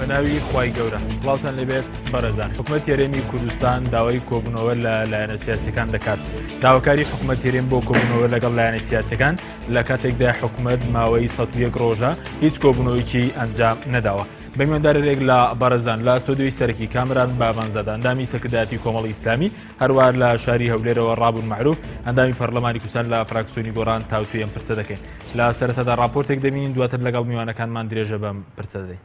بەناوی خوای گەورە سڵاوتان لەبێت بەڕێزان حکوومەت هێرێمی کوردستان داوای کۆبوونەوە لە لایەنە سیاسیەکان دەکات. داواکاری حکوومەت هێرێم بۆ کۆبوونەوە لەگەڵ لایەنە سیاسەکان لە کاتێکدا حکوومەت ماوەی 101 ڕۆژە هیچ کۆبوونەوەیکی ئەنجام نەداوە. بە میواندارێک لە بەڕێزان لە ئەستۆدیۆی سەرەکی کامران بابانزەدا ئەندامی سەرکردایەتی کۆمەڵی ئیسلامی هەروەها لە شاری هەولێرەوە ڕابوون معروف ئەندامی پەرلەمانی کوردستان لە فراکسیۆنی گۆڕان تاوتوی ئەم پرسە دەکەین. لە سەرەتادا راپۆرتێک دەبین دواتر لەگەڵ میوانەکانمان درێژە بەم پرسە دەدەین.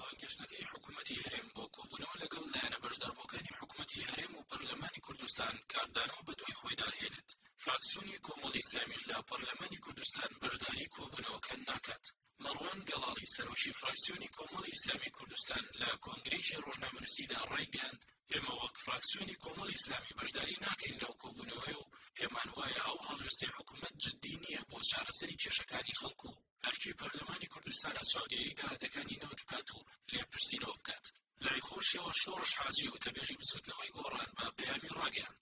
بانگەشتەکەی حکوومەتی هەرێم بۆ کۆبوونەوە لەگەڵ لایەنە بەشداربووەکانی حکوومەتی هەرێم و پەرلەمانی کوردستان کاردانەوە بە دوای خۆی داهێنێت. فراکسیۆنی کۆمەڵی ئیسلامیش لە پەرلەمانی کوردستان بەشداری کۆبوونەوەکە ناکات. مەڕوان گەڵاڵی سەرۆشی فراکسیۆنی کۆمەڵی ئیسلامی کوردستان لە کۆنگرێکی ڕۆژنامەنووسیدا ڕایگەیاند ئێمە وەک فراکسیۆنی کۆمەڵی ئیسلامی بەشداری ناکەین لەو کۆبوونەوەی و پێمان وایە ئەو هەڵوێستەی حکوومەت جددی نییە بۆ چارەسەری کێشەکانی خەڵکو و هەرکی پەرلەمانی کوردستانە چاودێری داهاتەکانی نەوت بکات و لێپرسینەوە بکات. لای خۆشیەوە شۆڕش حاجی و تەبێژی بزوتنەوەی گۆڕان بە پەیامی ڕاگەیاند.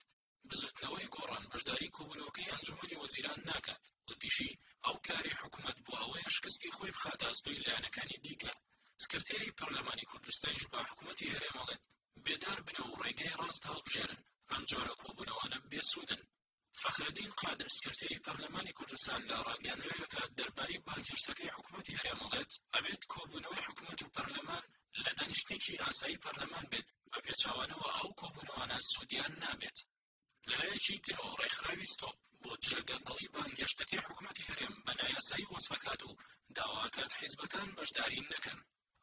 بزوتنەوەی گۆڕان بەشداری کۆبوونەوەکەی ئەنجومەنی وەزیران ناکات وتیشی ئەو کاری حکوومەت بۆ ئەوەیە شکستی خۆی بخاتە ئەسپەی لایەنەکانی دیکە. سکرتێری پەرلەمانی کوردستانیش بە حکوومەتی هەرێمەڵێت بێدار بنە و ڕێگەی ڕاست هەڵبژێرن ئەم جۆرە کۆبوونەوانە بێسوودن. فەخرەدین قادر سکرتێری پەرلەمانی کوردستان لە ڕاگەیاندراوێکە دەربارەی بانگهێشتەکەی حکوومەتی هەرێمەڵێت ئەبێت کۆبوونەوەی حکوومەت و پەرلەمان لە دانیشتێکی ئاسایی پەرلەمان بێت بە پێچاوانەوە ئەو کۆبوونەوانە سوودیان نابێت. لەلایەکی ترەوە ڕێکخراوی ستۆپ بۆ دژەگەندەڵی بانگهێشتەکەی حکوومەتی هەرێم بە نایاسایی وەسفەکات و داواکات حیزبەکان بەشداری نەکەن.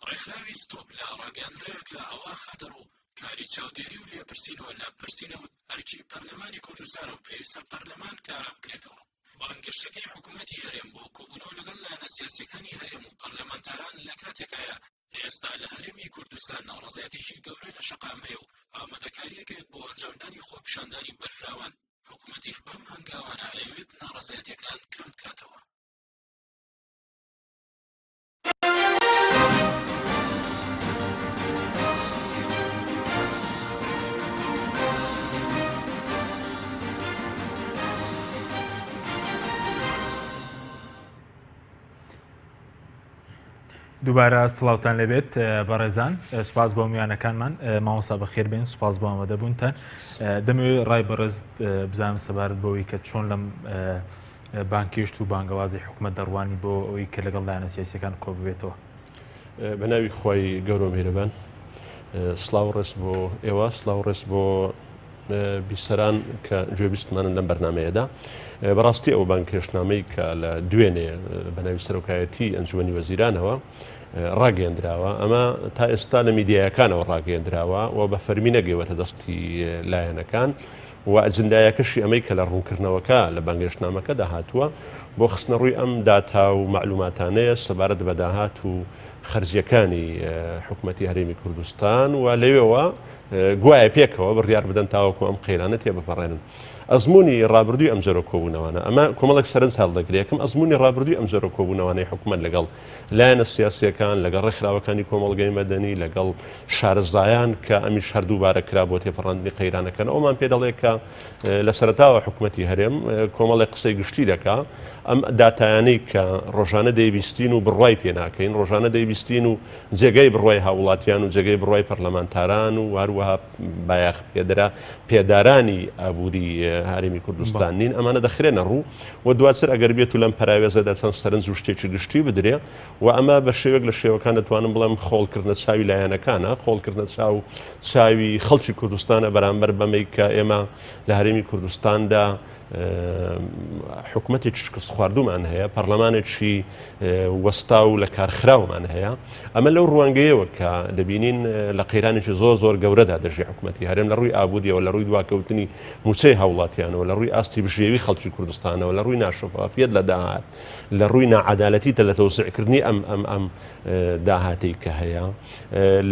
ڕێکخراوی ستۆپ لە ڕاگەیاندراوێکە ئەوە خەتەر و کاری چاودێری و لێپرسینەوە لە پرسینەوت هەرکی پەرلەمانی کوردستان و پێویستە پەرلەمان کارا بکرێتەوە. بانگهێشتەکەی حکوومەتی هەرێم بۆ کۆبوونەوە لەگەڵ لایەنە سیاسیەکانی هەرێم و پەرلەمانتاران لە کاتێکایە ئێستا لە هەرێمی کوردستان ناڕەزایەتێکی گەورە لە شەقام هەیە و ئامادەکاریەکێک بۆ ئەنجامدانی خۆپیشاندانی بەرفراوان. حکوومەتیش بەم هەنگاوانە ئەوێت ناڕەزایەتیەکان کەم بکاتەوە. دووبارە سڵاوتان لەبێت بەڕێزان سوپاس بۆ میوانەکانمان مامۆستا بەخێر بێن سوپاس بۆ ئامادەبوونتان. دەمەوێت ڕای بەڕێز بزانم سەبارەت بەوەی کە چۆن لەم بانکێشت و بانگەوازی حکوومەت دەڕوانی بۆ ئەوەی کە لەگەڵ لایەنە سیاسیەکان کۆ ببێتەوە. بەناوی خۆی گەورە میهرەبان سڵاو ڕێز بۆ ئێوە سڵاو ڕێز بۆ بیسەران کە گوێبیستمانن لەم بەرنامەیەدا. بەڕاستی ئەو بانکێشتنامەی کە لە دوێنێ بەناوی سەرۆکایەتی ئەنجومەنی وەزیرانەوە ڕاگەیاندراوە ئەمە تا ئێستا لە میدیایەکانەوە ڕاگەیاندراوە و بە فەرمی نەگەیوەتە دەستی لایەنەکان و ئەجندایەکەشی ئەمەی کە لە ڕوونکردنەوەکە لە بانگێشتنامەکە داهاتووە بۆ خستنە ڕووی ئەم داتا و معلوماتانەیە سەبارەت بە داهات و خەرجیەکانی حکوومەتی هەرێمی کوردستان و لەوێەوە گوایە پێکەوە بڕیار بدەن تاوەکو ئەم قەیرانە تێبپەڕێنن. ئەزمموی ڕابردووی ئەم جۆرە کۆبوونەوەانە ئەمە کۆمەڵک سەرنج هەڵدەگرێتم ئەزمموی ڕابردووی ئەم جۆرە کۆبوونەوەی حکوومەت لەگەڵ لایەنە سیاسیەکان لەگەڵ ڕێکخراوەکانی کۆمەڵگەی مەدەنی لەگەڵ شارەزایان کە ئەمیش هەردووبارە کرا بۆ تێپەڕاندنی قەیرانەکەن ئەومان پێ دەڵێت کە لە سەرەتاوە حکوومەتی هەرێم کۆمەڵێک قسەی گشتی دەکا ئەم داتایانەی کە ڕۆژانە دەیبیستین و بڕوای پێ ناکەین ڕۆژانە دەیبیستین و جێگەی بڕوای هاوڵاتیان و جێگەی بڕوای پەرلەمانتاران و هەروەها بایاخ پێدارانی ئابووری هەرێمی کوردستان نین ئەمانە دەخرێنە ڕوو و دواتر ئەگەر بێت و لەم پراوێزەدا چەند سەرنج و شتێکی گشتی بدرێ و ئەمە بە شێوێک لە شێوەکان دەتوانم بڵێم خۆڵکردنە چاوی لایەنەکانە خۆڵکردنە چاوی خەڵکی کوردستانە بەرامبەر بەمەی کە ئێمە لە هەرێمی کوردستاندا حکوومەتێکی شکست خواردومان هەیە پەرلەمانێکی وەستا و لە کارخراومان هەیە ئەمە لەو ڕوانگەیەوە کە دەبینین لە قەیرانێکی زۆر گەورەدا دەژی حکوومەتی هەرێم لە ڕووی ئابووریەوە لە ڕووی دواکەوتنی موچەی هاوڵاتیانەوە لە ڕووی ئاستی بژێوی خەڵکی کوردستانەوە لە ڕووی ناشەفافیەت لە داهات لە ڕووی ناعەدالەتیتە لە تەوسیعکردنی ئەم داهاتەی کە هەیە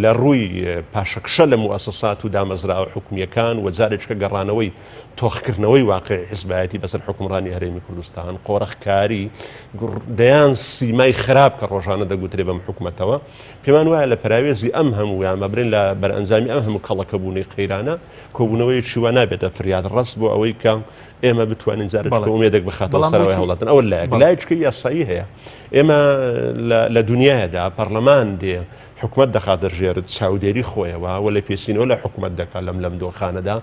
لە ڕووی پاشەکشە لە موەسسات و دامەزراوە حکومیەکان و جارێککە گەڕانەوەی تۆخکردنەوەی واقع حیزبایەتی بەسەر حکومڕانی هەرێمی کوردستان قۆڕەخکاری دەیان سیمای خراپ کە ڕۆژانە دەگوترێ بەم حکوومەتەوە پێمان وایە لە پراوێزی ئەم هەموو یامەبرێن لە بەرئەنجامی ئەم هەموو کەڵەکەبوونی قەیرانە کۆبوونەوەی چیوە نابێتە فریاد ڕست بۆ ئەوەی کە ئێمە بتوانین جارێک ئومێدێک بخاتەوە سەرەوەی هەوڵاتن ئەوە لایەک لایەکی یاسایی هەیە ئێمە لە دنیادا پەرلەمان دێ حکومت دەخات دەژێرت چاودێری خۆیەوە وە لە پێسینەوە لە حکومت دەکات لەم دۆخانەدا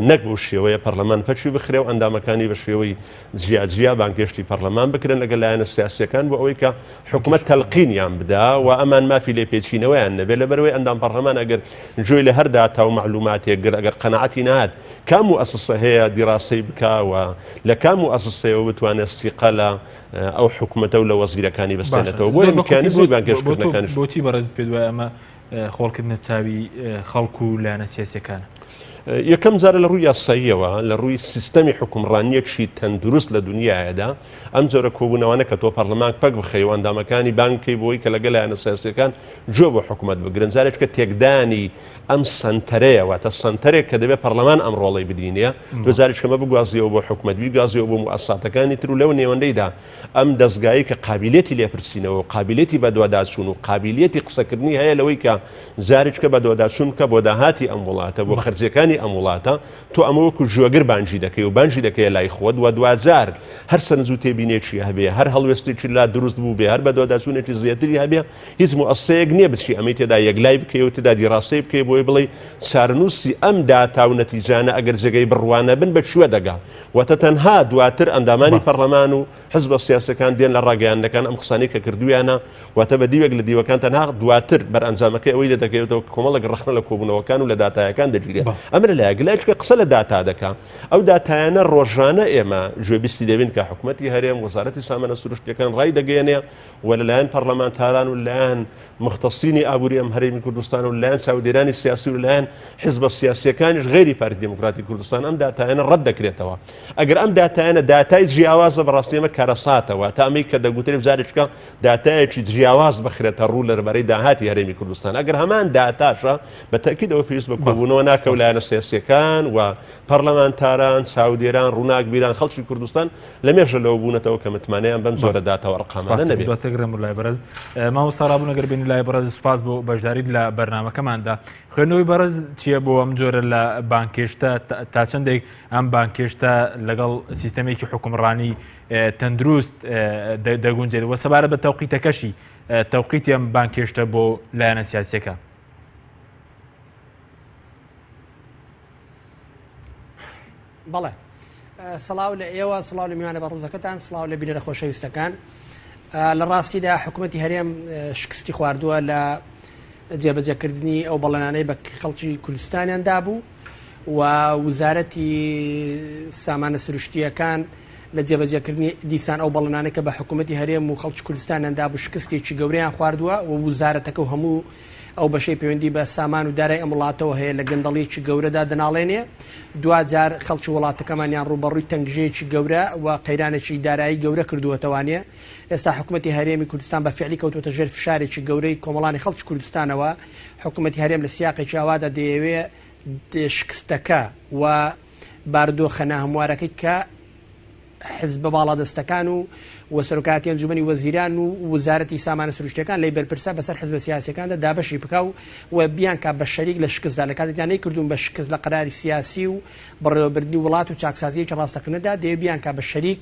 نەک بۆ شێوەیە پەرلەمان پەچی بخرێ و ئەندامەکانی بە شێوەی جیاجیا بانگشتی پەرلەمان بکرێن لەگەڵ لایەنە سیاسیەکان بۆ ئەوەی کە حکومت تەلقینیان بدا و ئەمان مافی لێ پێچینەوەیان نەبێت لەبەرەوەی ئەندام پەرلەمان ئەگەر گوێی لە هەر داتا و معلوماتێک ئەگەر قەنەعەتی نهات کام و ئەسسە هەیە دیڕاستەی بکاوە لە کام و ئەسسەیەوە بتوانێت استیقا لە ئەو حکومەتە و لە وەزیرەکانی بەستێنێتەوە بۆ میکانیزمی بانگێشتکردنەکانش بۆچی بەڕێز پێ دوای ئەمە خۆڵکردنە چاوی خەڵکو و لایەنە سیاسیەکانە یەکەم جارە لە ڕووی یاساییەوە لە ڕووی سیستەمی حکومڕانیەکی تەندروست لە دنیاەدا ئەم جۆرە کۆبوونەوەنە کە تۆ پەرلەمان پەک بخەیەوە ئەندامەکانی بانکەی بۆی کە لەگەڵ لایەنە سیاسیەکان جۆ بۆ حکومەت بگرن جارێک کە تێکدانی ئەم سنتەرەیە واتە سنتەرێک کە دەبێت پەرلەمان ئەم ڕۆڵی بدینە دوزارێکمە بگوازیەوە بۆ حکومەت بیگازیەوە بۆ موسساتەکانی تر و لەو نێوەندەیدا ئەم دەستگایی کە قابلیەتی لێپرسینەوە و قابلیەتی بە دوواداچوون و قابلیەتی قسەکردنی هەیە لەوەی کە زارێککە بە دوواداچوون کە بۆ داهاتی ئەم وڵاتە بۆ خەرجەکانی ئەم وڵاتە تۆ ئەمەوەکو ژۆگر بانجی دەکەی و بانجی دەکەی لای خۆت و دوجار هەر سەرنج و تێبینێکی هەبێ هەر هەڵوێستێکی لا دروست بوو بێ هەر بە دوواداچوونێکی زیاتری هەبێ هیچ موسسەیەک نییە بچی ئەمەی تێدا یەکلای بکەی و تێدا دیڕاستەی بکەی بۆی بڵێ چارنووسی ئەم داتا و نەتیجانە ئەگەر جێگەی بڕوانە بن بە کوێ دەگا واتە تەنها دواتر ئەندامانی پەرلەمان و حزب سیاسەکان دێن لە ڕاگەیاندەکان ئەم قسانەی کە کردویانە واتە بە دیوێک لە دیوەکان تەنها دواتر بەرئەنجامەکەی ئەوەی دەکەوێتەوە کۆمەڵێک ڕخنە لە کۆبوونەوەکان و لە داتایەکان دەگیرێت ئەمە لەلایەک لایەکە قسە لە داتا دەکات ئەو داتایانە ڕۆژانە ئێمە گوێبیستی دەبین کە حکوومەتی هەرێم وەزارەتی سامانە سروشتیەکان ڕای دەگەێنێ و لەلایەن پەرلەمانتاران و لایەن مختصینی ئابووری ئەم هەرێمی کوردستان و لایەن چاودێرانی سیاسی و لایەن حزب سیاسیەکانیش غێری پارتی دموکراتی کوردستان ئەم داتایانە ڕەت دەکرێتەوە ئەگەر ئەم داتایانە داتای جیاوازە بەڕاستی ئەمە کارەساتەوە تا ئەمەی کە دەگوترێ جارێککە داتایەکی جیاواز بخرێتە ڕوو لەربەرەی داهاتی هەرێمی کوردستان ئەگەر هەمان داتاشە بە تاکیدەوە پێویست بە کۆبوونەوە ناکەو لایەنە سیاسیەکان و پەرلەمانتاران چاودێران ڕووناکبیران خەڵکی کوردستان لە مێژە لەوە بوونەتەوە کە متمانەیان بەم زۆرە داتەوە ڕقامانە نەبێت دواتەگرم لای بەرز مامۆستا ڕابوو نەگەر بینی لای بەرز سوپاس بۆ بەشداریت لە بەرنامەکەماندا خوێندنەوەی بەرز چییە بۆ ئەم جۆرە لە بانکێشتە تا چەندێک ئەم بانکێشتە لەگەڵ سیستەمێکی حکومڕانی تەندروست دەگونجێت وە سەبارەت بە تەوقیتەکەشی تەوقیتی ئەم بانکێشتە بۆ لایەنە سیاسیەکان بەڵێ سڵاو لە ئێوە سڵاو لە میوانە بە ڕووزەکەتان سڵاو لە بینەرە خۆشەویستەکان لە ڕاستیدا حکوومەتی هەرێم شکستی خواردووە لە جێبەجێکردنی ئەو بەڵێنانەی بە خەڵکی کوردستانیاندا بوو و وزارەتی سامانە سروشتیەکان لە جێبەجێکردنی دیسان ئەو بەڵێنانەی کە بە حکوومەتی هەرێم و خەڵکی کوردستانیاندا بوو شکستێکی گەوریان خواردووە و وزارەتەکە و هەموو ئەو بەشەی پەیوەندی بە سامان و دارای ئەم وڵاتەوە هەیە لە گەندەڵیەکی گەورەدا دەناڵێنێ دوجار خەڵکی وڵاتەکەمانیان ڕوبەڕووی تەنگژەیەکی گەورە و قەیرانێکی دارایی گەورە کردووەتەوانێ ئێستا حکوومەتی هەرێمی کوردستان بە فعلی کەوتوتە ژێر فشارێکی گەورەی کۆمەڵانی خەڵکی کوردستانەوە حکوومەتی هەرێم لە سیاقێکی ئاوادا دەیەوێت شکستەکە و باردۆخەنە هەموارەکەی کە حزب باڵادەستەکان و سەرۆکاتی ئەنجومەنی وەزیران و وزارەتی سامانە سروشتیەکان لەی بەرپرسە بەسەر حزب سیاسیەکاندا دابەشی بکە و بیان کا بە شەریک لە شکستدا لە کاتێکیان نەیکردوون بە شکست لە قەراری سیاسی و بەڕێوەبردنی وڵات و چاکسازیەکی ڕاستەقینەدا دەیە بیان کا بە شەریک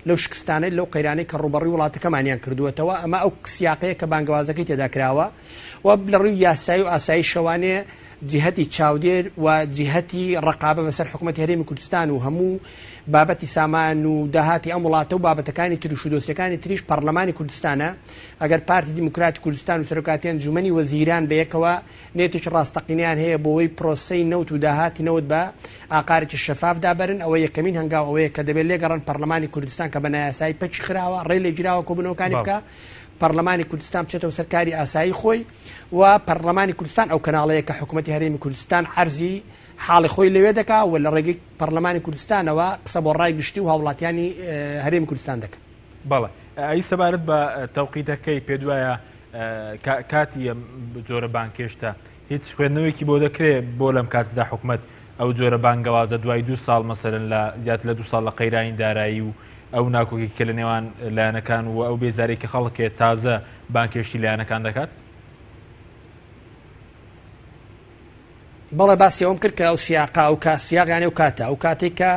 لەو شکستانەی لەو قەیرانەی کە ڕوبەڕووی وڵاتەکەمانیان کردووەتەوە ئەمە ئەو سیاقەیە کە بانگەوازەکەی تێدا کراوە و لە ڕووی یاسایی و ئاسایی شەوانێ جهتی چاودێر و جهتی ڕقابە بەسەر حکوومەتی هەرێمی کوردستان و هەموو بابەتی سامان و داهاتی ئەم وڵاتە و بابەتەکانی تریش و دۆسیەکانی تریش پەرلەمانی کوردستانە ئەگەر پارتی دیموکراتی کوردستان و سەرۆکاتی ئەنجومەنی وەزیران بەیەکەوە نێتێکی ڕاستەقینیان هەیە بۆەوەی پرۆسەی نەوت و داهاتی نەوت بە ئاقارێکی شەفاف دابرن ئەوە یەکەمین هەنگاو ئەوەیە کە دەبێت لێگەڕن پەرلەمانی کوردستان کە بە نایاسایی پەچی خراوە ڕێ لێ گیراوە کۆبوونەوەکانی بکە پەرلەمانی کوردستان بچێتەوە سەرکاری ئاسایی خۆی و پەرلەمانی کوردستان ئەو کەناڵەیە کە حکوومەتی هەرێمی کوردستان عەرزی حاڵی خۆی لەوێ دەکا و لە ڕێگەی پەرلەمانی کوردستانەوە قسە بۆ ڕای گشتی و هاوڵاتیانی هەرێمی کوردستان دەکەن. بەڵێ ئەی سەبارەت بە تەوقیتەکەی پێ دوایە کاتی جۆرە بانکێشتە هیچ خوێندنەوەیکی بۆ دەکرێت بۆ لەم کاتدا حکوومەت ئەو جۆرە بانگەوازە دوای 2 ساڵ مەسەرن لە زیاتر لە 2 ساڵ لە قەیرانی دارایی و ئەو ناکۆکی کە لە نێوان لایەنەکان و ئەو بێزارێکی خەڵکێ تازە بانکێشتی لایەنەکان دەکات؟ بەڵێ باسی ئەوم کرد کە ئەو سیاقا و سیاقیانی ئەو کاتە ئەو کاتێک کە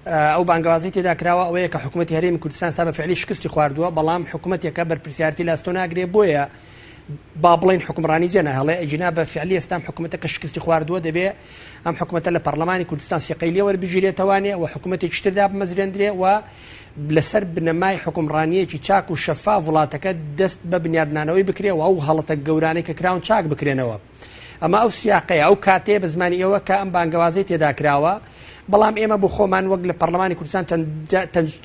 ئەو بانگوازی تێدا کراوە ئەوەیە کە حکوومەتی هەرێمی کوردستان سا بە فعلی شکستی خواردووە بەڵام حکوومەتێکە بەرپرسیارەتی لاستۆ ناگرێ بۆیە با بڵین حکومڕانی جێ ناهێڵێ ئەجینا بە فعلی ئێستام حکوومەتەکە شکستی خواردووە دەبێ ئەم حکوومەتە لە پەرلەمانی کوردستان سیقەیلی وەربژێتەوانێ و حکوومەتێکی تردا بمەزرێندرێ و لەسەر بنەمای حکومڕانیەکی چاک و شەفا وڵاتەکە دەست بە بنیادنانەوەی بکرێ و ئەو هەڵەتە گەورانەی کە کراون چاک بکرێنەوە ئەمە ئەو سیاقەیە ئەو کاتێ بە زمانی ئێوە کە ئەم بانگەوازەی تێدا کراوە بەڵام ئێمە بۆ خۆمان وەک لە پەرلەمانی کوردستان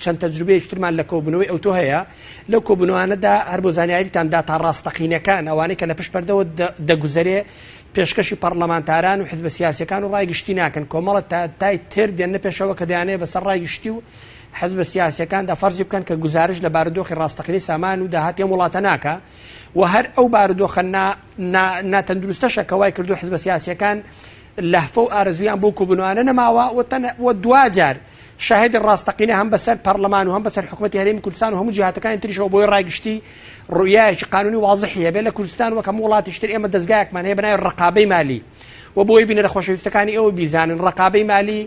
چەند تەجروبەیەکی ترمان لە کۆبوونەوەی ئەوتۆ هەیە لەو کۆبوونەوانەدا هەر بۆ زانیاریتان داتا ڕاستەقینەکان ئەوانەی کە لە پشت پەردەوە دەگوزەرێ پێشکەشی پەرلەمانتاران و حزبە سیاسیەکان و ڕایگشتی ناکەن کۆمەڵە تای تر دێنە پێشەوە کە دەیانێت بەسەر ڕایگشتی و حزبە سیاسیەکاندا فەرزی بکەن کە گزارش لە بارودۆخی ڕاستەقینەی سامان و داهاتی وڵاتە ناکە و هەر ئەو بارودۆخە ناتەندروستەشە کە وای کردو حزبە سیاسیەکان لەهفە و ئارەزویان بۆ کۆبوونەوانە نەماوە و دوجار شاهد ڕاستەقینە هەم بەسەر پەرلەمان و هەم بەسەر حکوومەتی هەرێمی کوردستان و هەموو جیهاتەکانی تریشەوە بۆی ڕایگشتی ڕوویایەکی قانونی واضحیە بێ لە کوردستان وەک هەموو وڵاتی تر ئێمە دەستگایەکمان هەیە بەناوی ڕقابەی مالی و بۆی بینە لە خۆشەویستەکانی ئێوە بیزانن ڕقابەی مالی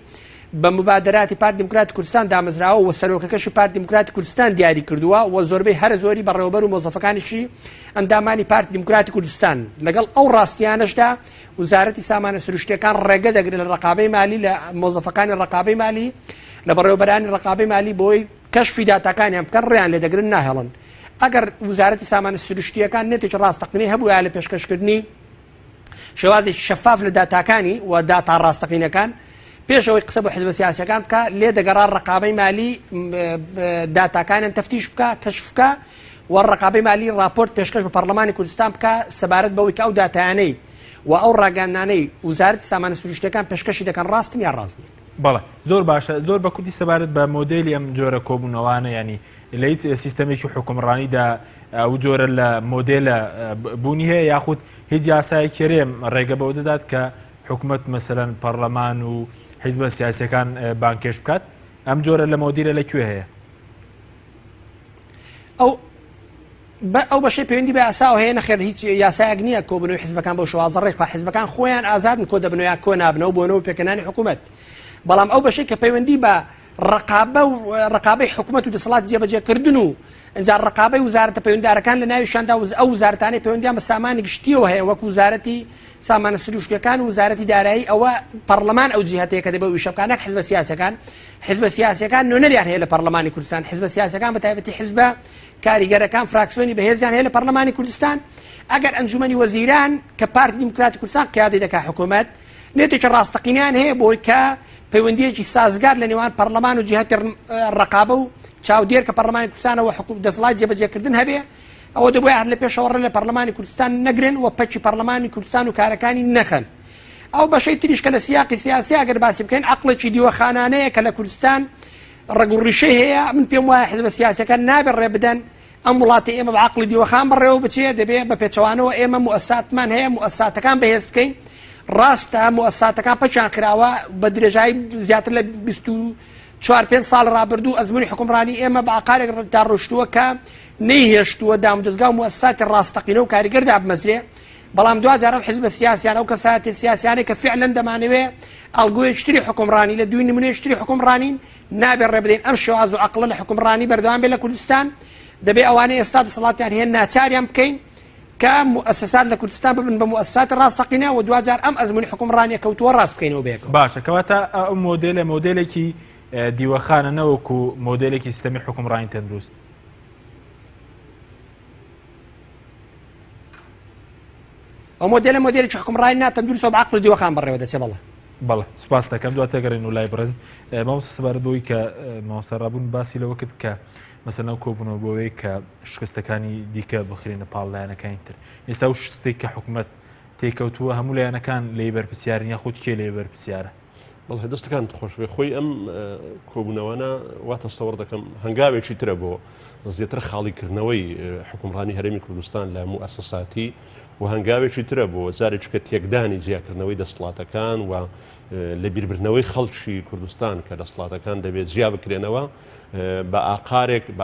بە مبادراتی پارتی دموکراتی کوردستان دامەزراوە و سەرۆکەکەشی پارتی دموکراتی کوردستان دیاری کردووە و زۆربەی هەر زۆری بەڕێوەبەر و مۆزەفەکانیشی ئەندامانی پارتی دموکراتی کوردستان لەگەڵ ئەو ڕاستیانەشدا وزارەتی سامانە سروشتیەکان ڕێگە دەگرێت لە ڕقابەی مالی لە مۆزەفەکانی ڕقابەی مالی لە بەڕێوەبەرانی ڕقابەی مالی بۆی کەشفی داتاکانیان بکەن ڕێیان لێ دەگرن ناهێڵن ئەگەر وزارەتی سامانە سروشتیەکان نێتێکی ڕاستەقینەی هەبوو یا لە پێشکەشکردنی شێوازێکی شەفاف لە داتاکانی و داتا ڕاستەقینەکان پێشەوەی قسە بۆ حزبە سیاسیەکان بکە لێ دەگەڕا ڕقابەی مالی داتاکانیان تەفتیش بکە کەشف بکە و ڕقابەی مالی راپۆرت پێشکەش بە پەرلەمانی کوردستان بکە سەبارەت بەوەی کە ئەو داتایانەی و ئەو ڕاگەاندانەی وزارەتی سامانە سروشتیەکان پێشکەشی دەکەن ڕاستن یا ڕاست نین. بەڵێ زۆر باشە زۆر بە کوردی سەبارەت بە مۆدێلی ئەم جۆرە کۆبوونەوانە ینی لە هیچ سیستەمێکی حکومڕانیدا ئەو جۆرە لە مۆدێلە بوونی هەیە یاخود هیچ یاسای کێرێم ڕێگە بەوە دەدات کە حکوومەت مەسەرەن پەرلەمان و حیزبە سیاسیەکان بانکێش بکات ئەم جۆرە لە مۆدیرە لەکوێ هەیە ئەو بەشەی پەیوەندی بە یاساوە هەیە نەخێر هیچ یاسایەک نییە کۆبنەوەی حیزبەکان بۆ شێوازە ڕێک حیزبەکان خۆیان ئازادن کۆ دەبنەوە کۆ نابنەوە بۆنەوە پێکەنانی حکوومەت بەڵام ئەو بەشەی کە پەیوەندی بە ڕقابەی حکوومەت و دەسەڵاتی جێبەجێکردن و ئەنجار ڕقابەی وزارەتە پەیوەنددارەکان لە ناویشاندا ئەو وزارەتانەی پەیوەندیان بە سامانی گشتیەوە هەیە وەک وزارەتی سامانە سروشتیەکان و وزارەتی دارایی ئەوە پەرلەمان ئەو جیهەتەیە کە دەبێت ویشەکانەك حزبە سیاسیەکان نۆنەریان هەیە لە پەرلەمانی کوردستان حزبە سیاسیەکان بە تایبەتی حزبە کاریگەرەکان فراکسیۆنی بەهێزیان هەیە لە پەرلەمانی کوردستان ئەگەر ئەنجومەنی وەزیران کە پارتی دموکراتی کوردستان قیادەی دەکات حکوومەت نێتێکی ڕاستەقینیان هەیە بۆی کە پەیوەندیەکی سازگار لە نێوان پەرلەمان و جیهەتی ڕقابە و چاودێر کە پەرلەمانی کوردستانەوە دەسەڵاتی جێبەجێکردن هەبێ ئەوە دەبێت هەر لە پێشەوەڕێ لە پەرلەمانی کوردستان نەگرن و پەچی پەرلەمانی کوردستان و کارەکانی نەخەن ئەو بەشەی تریش کە لە سیاقی سیاسی ئەگەر باسی بکەین عەقڵێکی دیوەخانانەیە کە لە کوردستان ڕێگوڕیشەی هەیە من پێم وایە حزبە سیاسیەکان نابێت ڕێ بدەن ئەم وڵاتی ئێمە بە عەقڵی دیوەخان بڕێوە بچێ دەبێت بە پێچەوانەوە ئێمە موەسساتمان هەیە موەسساتەکان بەهێز بکەین ڕاستە موەسساتەکان پەچیان کراوە بە درێژایی زیاتر لە 24-5 ساڵ ڕابردوو ئەزموونی حکومڕانی ئێمە بە عقارێک ڕۆشتووە کە نەیهێشتووە دامودەستگا و موەسساتی ڕاستەقینە و کاریگەردا بمەزرێ بەڵام دوجار ئەو حیزبە سیاسیان ئەو کەساتی سیاسیانەی کە فعلەن دەمانەوێ ئەڵگۆیەکتری حکومڕانی لە دوی نمونەیەکتری حکومڕانین نابێت ڕێ بدەین ئەم شێواز و عەقڵە لە حکومڕانی بەردەوام بێت لە کوردستان دەبێت ئەوانەی ئێستا دەسەڵاتیان هەیە ناچاریان بکەین کە مؤسسات لە کوردستان ببن بە مؤسسات ڕاستەقینە و دوجار ئەم ئەزموونی حکومڕانی کەوتووە ڕاست بکەینەوە بێکەوە باشە کەواتە ئەو مۆدێلە مۆدێلێکی دیوەخانە نەوەکو مۆدێلێکی سیستەمی حکومڕانی تەندروست ئەو مۆدێلێکی حکومڕانی ناتەندروستەوە بە عەقڵ دیوەخان بڕێوە دەچێ بەڵێ سوپاس دەکەم دواتە گەڕێن و لای بەڕێز مامۆستا سەبارەت بەوەی کە مامۆستا ڕابوون باسی لەوە کرد کە مەسەڵەن ئەو کۆبوونەوە بۆەوەی کە شکستەکانی دیکە بخرێنە پاڵ لایەنەکانی تر ئێستا و شکستێک کە حکوومەت تێکەوتووە هەموو لایەنەکان لێی بەرپرسیارن یاخود کێ لێی بەرپرسیارە بەڵێ دەستەکان خۆشبێ خۆی ئەم کۆبوونەوەنە واتە سەوەڕ دەکەم هەنگاوێکی ترە بۆ زیاتر خاڵیکردنەوەی حکومڕانی هەرێمی کوردستان لە موئەسساتی و هەنگاوێکی ترە بۆ جارێککە تێکدانی جیاکردنەوەی دەسەڵاتەکان و لە بیربردنەوەی خەڵکی کوردستان کە دەسەڵاتەکان دەبێت جیا بکرێنەوە بە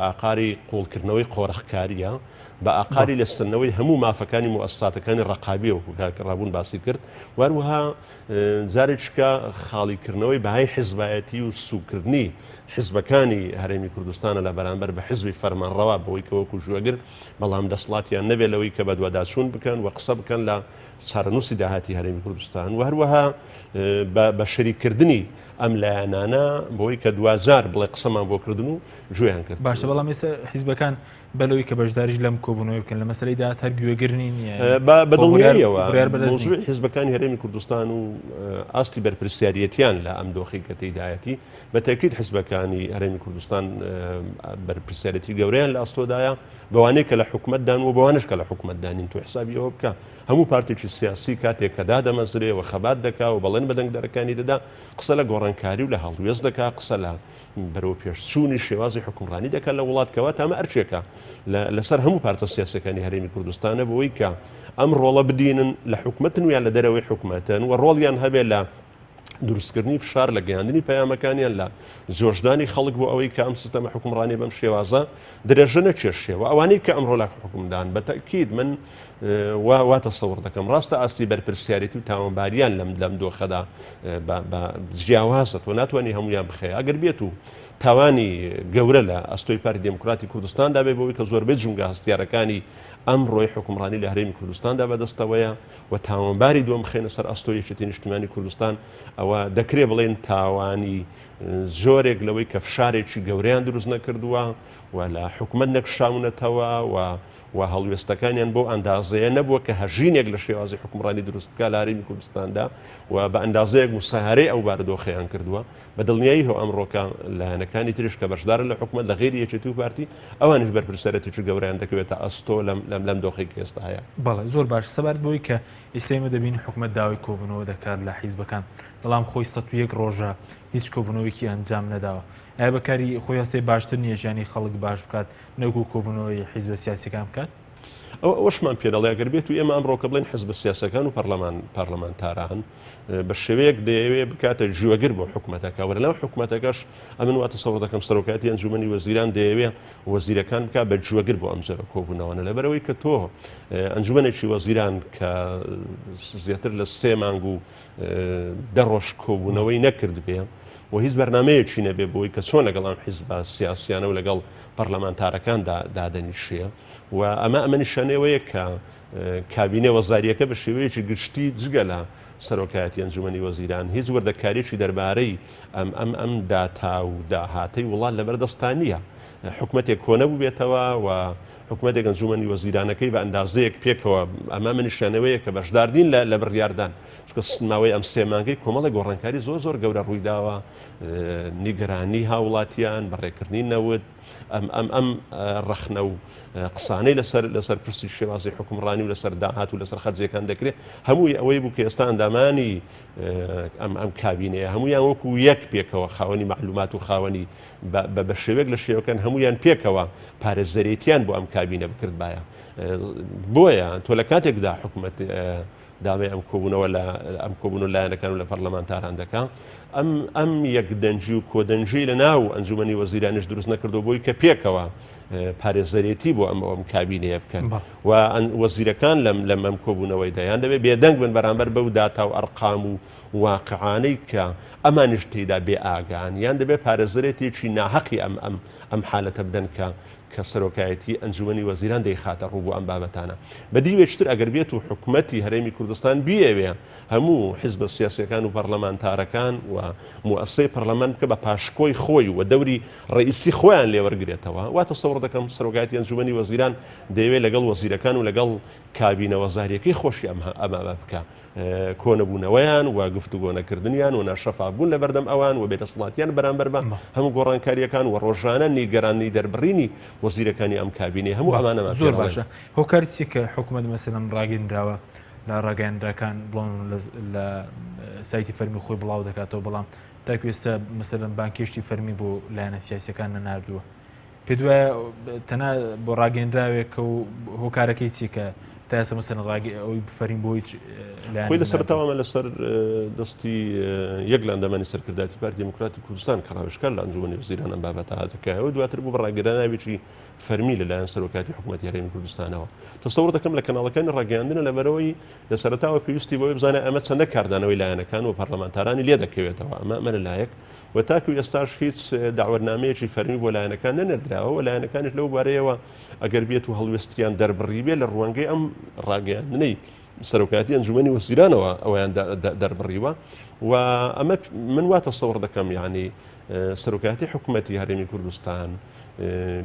ئاقاری قوڵکردنەوەی قۆرەخکاریە بە ئاقاری لەستنەوەی هەموو مافەکانی مؤسساتەکانی ڕقابی وەکو ڕابوون باسی کرد وەروەها جارێککە خاڵیکردنەوەی بەهای حیزبایەتی و سوکردنی حیزبەکانی هەرێمی کوردستانە لە بەرامبەر بە حیزبی فەرمانڕەوا بەوەی کە وەکو ژوەگر بەڵام دەسڵاتیان نەبێت لەوەی کە بە دوواداچوون بکەن و قسە بکەن لە چارەنووسی داهاتی هەرێمی کوردستان و هەروەها بە شەریککردنی ئەم لایەنانە بۆی کە دوزار بڵێ قسەمان بۆ کردن و گوێیان کرد باشە بەڵام ئێستا حیزبەکان بەلەوەی کە بەشداریش لەم کۆبوونەوەی بکەن لە مەسلەیدا هەر گوێگرنی بەدڵنیایەوە حیزبەکانی هەرێمی کوردستان و ئاستی بەرپرسیارەتیان لە ئەم دۆخی کە تێدایەتی بە تاکید حیزبەکانی هەرێمی کوردستان بەرپرسیارەتی گەورەیان لە ئەستۆدایە بەوانەیە کە لە حکوومەتدان و بەوانش کە لە حکوومەتدانین تو حسابی ئەوە بکە هەموو پارتێکی سیاسی کاتێک کە دادەمەزرێ و خەبات دەکا و بەڵێن بەدەنگ دەرەکانی دەدا قسە لە گۆڕانکاری و لە هەڵوێز دەکا قسە لە بەرەو پێشچوونی شێوازی حکومڕانی دەکات لە وڵاتکەوە تامە ئەرچێکە لەسەر هەموو پارتە سیاسەکانی هەرێمی کوردستانە بەوەی کە ئەم ڕۆڵە بدینن لە حکوومەتن ویان لە دەرەوەی حکوومەتن و ڕۆڵیان هەبێت لە دروستکردنی فشار لە گەیاندنی پەیامەکانیان لە زۆژدانی خەڵک بۆ ئەوەی کە ئەم سیستەمە حکومڕانی بەم شێوازە درێژە نەچێشێەوە ئەوانەی کە ئەمڕۆ لە حکومدان بە تەکید من واتە سەوڕ دەکەم ڕاستە ئاستی بەرپرسیارەتی و تاوانباریان لەم دۆخەدا جیاوازە تۆ ناتوانانی هەمویان بخێ ئەگەر بێت و تاوانی گەورە لە ئەستۆی پارتی دموکراتی کوردستاندا بێ بۆی کە زۆربەی جونگە هەستیارەکانی ئەم ڕۆی حکومڕانی لە هەرێمی کوردستاندا بەدەستەوەیە و تاوانباری دووەم خێنە سەر ئەستۆی یەکێتی نیشتیمانی کوردستان ئەوە دەکرێت بڵێن تاوانی زۆرێک لەوەی کە فشارێکی گەوریان دروست نەکردووە و لە حکوومەت نەکشاونەتەوە و هەڵوێستەکانیان بۆ ئەندازەیە نەبووە کە هەژینێک لە شێوازی حکومڕانی دروست بکە لە هەرێمی کوردستاندا و بە ئەندازەیەک مساهارەی ئەو بارودۆخەیان کردووە بە دڵنیایی هەو ئەمڕۆکە لایەنەکانی تریش کە بەشدارن لە حکومەت لە غێری یەکێتی و پارتی ئەوانش بەرپرسیارەتێکی گەوریان دەکەوێتە ئەستۆ لەم دۆخی کە ئێستا هەیە. بەڵێ زۆر باش سەبارەت بۆی کە ئێستێمە دەبین حکومەت داوای کۆبوونەوە دەکات لە حیزبەکان بەڵام خۆی 101 ڕۆژە هیچ کۆبوونەوەیکی ئەنجام نەداوە ئایا بەکاری خۆی هەستەی باشتر نیە ژیانی خەڵک باش بکات نەوەکو کۆبوونەوەی حیزبە سیاسیەکان بکات ئەوەشمان پێدەڵێ ئەگەر بێت و ئێمە ئەمڕۆکە بڵێن حیزبە سیاسەکان و پەرلەمانتاران بە شێوەیەک دەیەوێت بکاتە جوێگر بۆ حکوومەتەکە وەرە لەو حکوومەتەکەش ئەمن واتە سەوڕ دەکەم سەرۆکاتی ئەنجومەنی وەزیران دەیەوێت وەزیرەکان بکات بە جوێگر بۆ ئەم جۆرە کۆبوونەوەنە لەبەرەوەی کە تۆ ئەنجومەنێکی وەزیران کە زیاتر لە 3 مانگ و 10 ڕۆژ کۆبوونەوەی نەکرد بێ و هیچ بەرنمەیەکی نەبێ بۆی کە چۆن لەگەڵ ئەم حیزبە سیاسیانە و لەگەڵ پەرلەمانتارەکان دادەنیشیە و ئەمە نیشانەوەیە کە کابینە وەزاریەکە بە شێوەیەکی گشتی جگە لە سەرۆکایەتی ئەنجومەنی وەزیران هیچ وەردەکاریی دەربارەی ئەم داتا و داهاتەی وڵات لەبەردەستانیە حکوومەتێک کۆنەبوو بێتەوە و حکوومەتێک ئەنجومەنی وەزیرانەکەی بە ئەندازەیەک پێکەوە ئەمە نیشانەوەیە کە بەشداردین لە بڕیاردان چکە سناوەی ئەم 3 مانگەی کۆمەڵی گۆڕانکاری زۆر گەورە ڕوویداوە نیگەرانی هاوڵاتیان بەڕێکردنی نەوت ئەم ڕەخنە و قسانەی لەسەر پرسی شێوازی حکومڕانی و لەسەر داهات و لەسەر خەرجەکان دەکرێت هەمووی ئەوەی بوو کە ئێستا ئەندامانی ئەم کابینەیە هەمویان وەکو یەک پێکەوە خاوەنی معلومات و خاوەنی بە شێوەیەک لە شێوەکان هەمویان پێکەوە پارێزەرێتیان بۆ ئەم کابینە بکرد باە بۆیە تۆ لە کاتێکدا حکوومەت داوای ئەم کۆبوونەوە لە ئەم کۆبوون و لایەنەکان و لە پەرلەمانتاران دەکات ئەم یەکدەنجی و کۆدەنجی لە ناو ئەنجومەنی وەزیرانش دروست نەکردو بۆی کە پێکەوە پارێزەرێتی بۆ ئەم کابینەیە بکەن و وەزیرەکان لەم کۆبوونەوەی دەیان دەبێت بێدەنگ بن بەرامبەر بەو داتا و ئەرقام و واقعانەی کە ئەمانش تێدا بێ ئاگان یان دەبێت پارێزەرێتێکی ناحەقی ئەم حالەتە بدەن کە سەرۆکایەتی ئەنجومەنی وەزیران دەیخاتە ڕوو بۆ ئەم بابەتانە بەدیوێشتر ئەگەر بێت و حکوومەتی هەرێمی کوردستان بیەوێ هەموو حیزبە سیاسیەکان و پەرلەمانتارەکان و موەسسەی پەرلەمان بکە بە پاشکۆی خۆی و دەوری ڕئیسی خۆیان لێوەرگێتەوە واتە سەوڕ دەکەم سەرۆکایەتی ئەنجومەنی وەزیران دەیەوێت لەگەڵ وەزیرەکان و لەگەڵ کابینە وەزاریەکەی خۆشی ئەمە بکە کۆنەبوونەوەیان و گفتوگۆنەکردنیان و ناشەفابوون لە بەردەم ئەوان و بێدەسڵاتیان بەرامبەر بە هەموو گۆڕانکاریەکان و ڕۆژانە نیگەرانی دەربڕینی وەزیرەکانی ئەم کابینەی هەموو ئەمانەمان زۆر باشە هۆکارچی کە حکوومەت مەسەلەن ڕاگەیاندراوە لە ڕاگەیاندراکان بڵۆن لە سایتی فەرمی خۆی بڵاو دەکاتەوە بەڵام تاکو ئێستا مەسەلەن بانکێشتی فەرمی بۆ لایەنە سیاسیەکان نەناردووە پێ دوایە تەنها بۆ ڕاگەیاندراوێک و هۆکارەکەی چی کە تا ئێستا مەسەن ڕاگە ئەوەی بفەرین بۆی خۆی لە سەرتاوامە لەسەر دەستی یەک لە ئەندامانی سەرکردایەتی پارتی دموکراتی کوردستان کە ڕاوێژکار لە ئەنجومەنی وەزیران ئەم بابەتە هاتەکەیەوە دواتر بوو بە ڕاگەراناوێکی فەرمی لەلایەن سەرۆکاتی حکوومەتی هەرێمی کوردستانەوە تەسەوڕ دەکەم لە کەناڵەکانی ڕاگەیاندنە لەبەرەوەی لە سەرەتاوە پێویستی بۆی بزانە ئەمە چەندە کاردانەوەی لایەنەکان و پەرلەمانتارانی لێ دەکەوێتەوە ئەمە لەلایەک و تاکو ئێستاش هیچ داوەرنامەیەکی فەرمی بۆ لایەنەکان نەنەردراوە لایەنەکانش لەو بارەیەوە ئەگەر بێت و هەڵوێستیان دەربڕی بێ لە ڕوانگەی ئەم ڕاگەیاندنەی سەرۆکاتی ئەنجومەنی وەزیرانەوە ئەویان دەربڕیوە و ئەمە من وا تەسەوڕ دەکەم یعنی سەرۆکاتی حکوومەتی هەرێمی کوردستان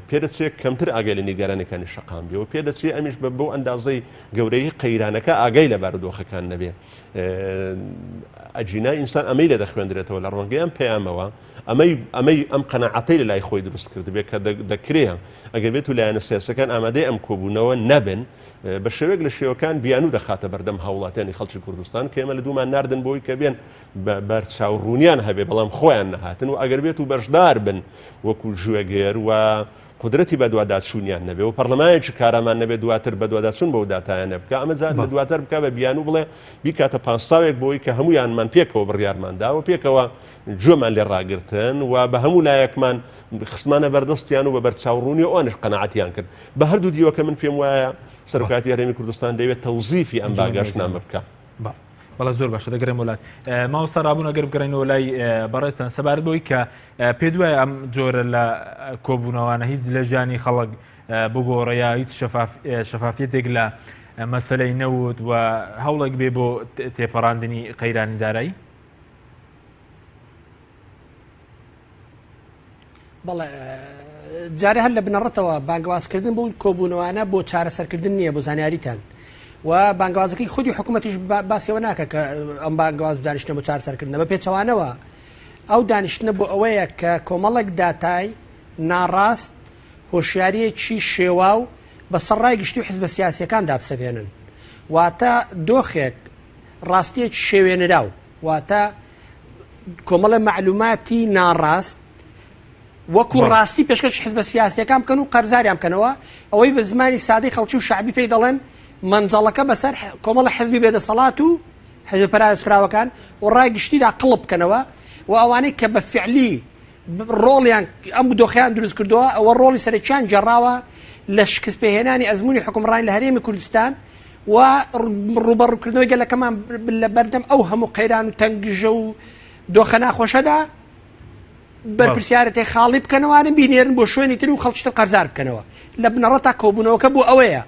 پێدەچێت کەمتر ئاگای لە نیگەرانەکانی شەقام بێ و پێدەچێت ئەمیش بۆ ئەندازەی گەورەی قەیرانەکە ئاگای لە بارودۆخەکان نەبێ ئەجینا ئینسان ئەمەی لە دەخوێندرێتەوە لە ڕوانگەیان پەیامەوە ئەمەی ئەم قەنەعەتەی لە لای خۆی دروست کرد بێت کە دەکرێ ئەگەر بێت و لایەنە سیاسەکان ئامادەی ئەم کۆبوونەوە نەبن بە شێوەیەک لە شێوەکان بیانوو دەخاتە بەردەم هاوڵاتیانی خەڵکی کوردستان کە ئێمە لە دوومان ناردن بۆی کە بێن بەرچاوڕوونیان هەبێ بەڵام خۆیان نەهاتن و ئەگەر بێت و بەشدار بن وەکو ژوێگەر و قدرەتی بە دوواداچوونیان نەبێ و پەرلەمانێکی کارامان نەبێت دواتر بە دوواداچوون بە داتایانە بکە ئەمە جار لە دواتر بکە بە بیان و بڵێ بیکاتە پانساوێک بۆی کە هەمویانمان پێکەوە بڕیارماندا و پێکەوە جۆمان لێ ڕاگرتن و بە هەموو لایەکمان خسمانە بەردەستیان و بە بەرچاوڕوونی ئەوانش قەنەعەتیان کرد بە هەردوو دیوەکە من پێم وایە سەرۆکاتی هەرێمی کوردستان دەوێت تەوزیفی ئەم باگەشتنامە بکە. بەڵە زۆر باشە دەگەڕێم وڵات ماوەستا ڕابوون ئەگەر بگەڕێنەوە لای بەڕێستان سەبارەت بۆی کە پێ دوای ئەم جۆرە لە کۆبوونەوەوانە هیچ لە ژیانی خەڵک بگۆڕەیە هیچ شەفافیەتێک لە مەسەلەی نەوت و هەوڵێک بێ بۆ تێپەڕاندنی قەیرانی دارایی بەڵێ جارێ هەر لە بنەڕەتەوە بانگوازکردن بۆ کۆبوونەوەوانە بۆ چارەسەرکردن نییە بۆ زانیاریتان و بانگوازەکەی خودی حکوومەتیش باسیەوە ناکە کە ئەم بانگواز دانیشتە بۆ چارەسەرکردنە بە پێچەوانەوە ئەو دانیشتنە بۆ ئەوەیە کە کۆمەڵێک داتای ناڕاست هۆشیاریەکی شێوا و بە سەرڕای گشتی و حیزبە سیاسیەکان دابسەبێنن واتە دۆخێک ڕاستیەک شێوێنراو واتە کۆمەڵە معلوماتی ناڕاست وەکو ڕاستی پێشکەش حیزبە سیاسیەکان بکەن و قەرزاریان بکەنەوە ئەوەی بە زمانی سادەی خەڵکی و شعبی پێی دەڵێن منجەڵەکە بەسەر کۆمەڵە حیزبی بێدەسەڵات و حیزب پەراوێزکراوەکان و ڕای گشتیدا قڵب بکەنەوە و ئەوانەی کە بە فعلی ڕۆڵیان ئەم دۆخیان دروست کردووە ئەوە ڕۆڵی سەرکیان جێڕاوە لە شکست پێهێنانی ئەزمموی حکومڕانی لە هەرێمی کوردستان و ڕوبەڕووکردنەوەی گەلەکەمان لە بەردەم ئەو هەموو قەیران و تەنگژە و دۆخە ناخۆشەدا بەرپرسیارەتی خاڵی بکەنەوەوانە بینێرن بۆ شوێنی تر و خەڵکیتر قەرزار بکەنەوە لە بنەڕەتا کۆبوونەوەکە بۆ ئەوەیە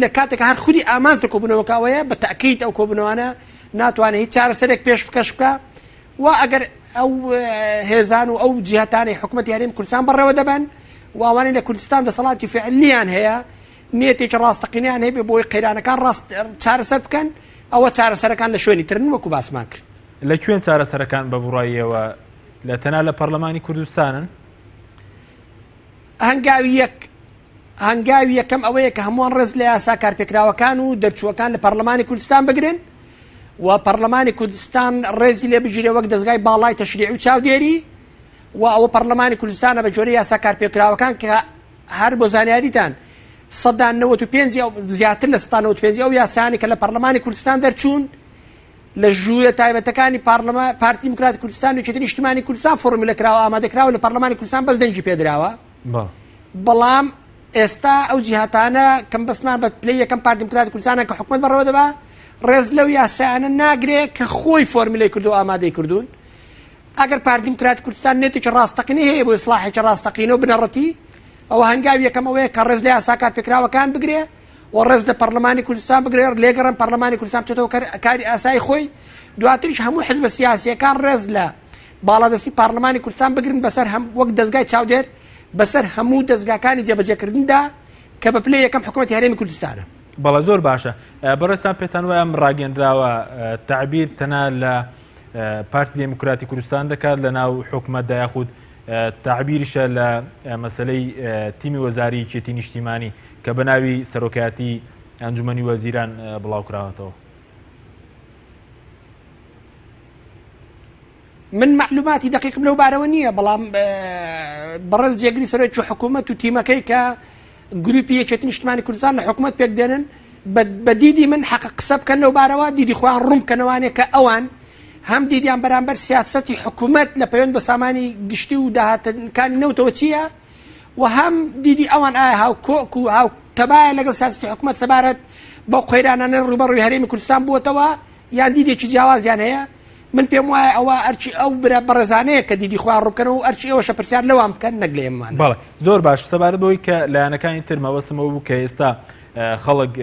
لە کاتێک هەر خودی ئامانز لە کۆبوونەوەکەوەیە بە تاکید ئەو کۆبوونەوەوانە ناتوانێت هیچ چارەسەرێک پێش بکەش بکە و ئەگەر ئەو هێزان و ئەو جیهاتانی حکوومەتی هەرێمی کوردستان بەڕێوە دەبن و ئەوانەی لە کوردستان دەسەڵاتی فعلیان هەیە نیەتێکی ڕاستەقینیان هەیە بۆی قەیرانەکان ڕاست چارەسەر بکەن ئەوە چارەسەرەکان لە شوێنی ترن وەکو باسمان کرد لەکوێن چارەسەرەکان بە بڕاییەوە لە تەنها لە پەرلەمانی کوردستانن هەنگاوی یەکەم ئەوەیە کە هەمووان ڕێز لە یاسا کارپێکراوەکان و دەرچووەکان لە پەرلەمانی کوردستان بگرن و پەرلەمانی کوردستان ڕێزی لێ بژیرێ وەک دەستگای باڵای تەشریعی و چاودێری و ئەوە پەرلەمانی کوردستانە بە جۆرەی یاسا کارپێکراوەکان کە هەر بۆ زانیاریتان 95 زیاتر لە 95 ئەو یاسانی کە لە پەرلەمانی کوردستان دەرچوون لە ژوورە تایبەتەکانی پارتی دموکراتی کوردستان و چێتنی نیشتیمانی کوردستان فۆرمولەکراوە ئامادەکراوە لە پەرلەمانی کوردستان بەس دەنگی پێدراوە بەڵام ئێستا ئەو جیهاتانە کەم بەسمان بە پلەی یەکەم پارتی دموکراتی کوردستانە کە حکومەت بەڕێوە دەبا ڕێز لەو یاسایانە ناگرێت کە خۆی فۆرمولەی کردو ئامادەی کردوون ئەگەر پارتی دموکراتی کوردستان نێتێکی ڕاستەقینی هەیە بۆ ئیسلاحێکی ڕاستەقینە و بنەڕەتی ئەوە هەنگاوی یەکەم ئەوەیە کە ڕێز لە یاسا کارپێکراوەکان بگرێ و ڕێز لە پەرلەمانی کوردستان بگرێ لێگەڕن پەرلەمانی کوردستان بچێتەوە کاری ئاسایی خۆی دواتریش هەموو حیزبە سیاسیەکان ڕێز لە باڵادەستی پەرلەمانی کوردستان بگرن بەسەر وەک دەستگای چاودێر بەسەر هەموو دەستگاکانی جێبەجێکردندا کە بە پلەی یەکەم حکوومەتی هەرێمی کوردستانە بەڵە زۆر باشە بەڕێستان پێتان وایە ئەم ڕاگەندراوە تعبیر تەنها لە پارتی دموکراتی کوردستان دەکات لە ناو حکوومەتدا یاخود تعبیرشە لە مەسلەی تیمی وەزارەیەکێتی نیشتیمانی کە بە ناوی سەرۆکایەتی ئەنجومەنی وەزیران بڵاوکراوەتەوە من معلوماتی دقیق لەو بارەوە نییە بەڵام بەڕێز جێگری سەرۆکی حکوومەت و تیمەکەی کە گروپی یەکێتی نیشتیمانی کوردستان لە حکوومەت پێک دێنن بە دیدی من حەق قسە بکەن لەو بارەوە دیدی خۆیان ڕوون بکەنەوانێ کە ئەوان هەم دیدیان بەرامبەر سیاسەتی حکوومەت لە پەیوەند بە سامانی گشتی و داهاتەکانی نەوتەوە چییە و هەم دیدی ئەوان ئایا هاو کۆک و هاو تەبایە لەگەڵ سیاسەتی حکوومەت سەبارەت بۆ قۆیرانانە ڕوبەڕووی هەرێمی کوردستان بووەتەوە یان دیدێکی جیاوازیان هەیە من پێم وایە ئەوە ئەرچی ئەو برە بەڕێزانەیە کە دیدی خۆیان ڕووکەنەوە و ئەرچی ئەوەشە پرسیار لەوان بکەن نەک لە ئێمەمان. بەڵێ زۆر باش سەبارەت بەوەی کە لایەنەکانی تر مەوەسمەوە بوو کە ئێستا خەڵک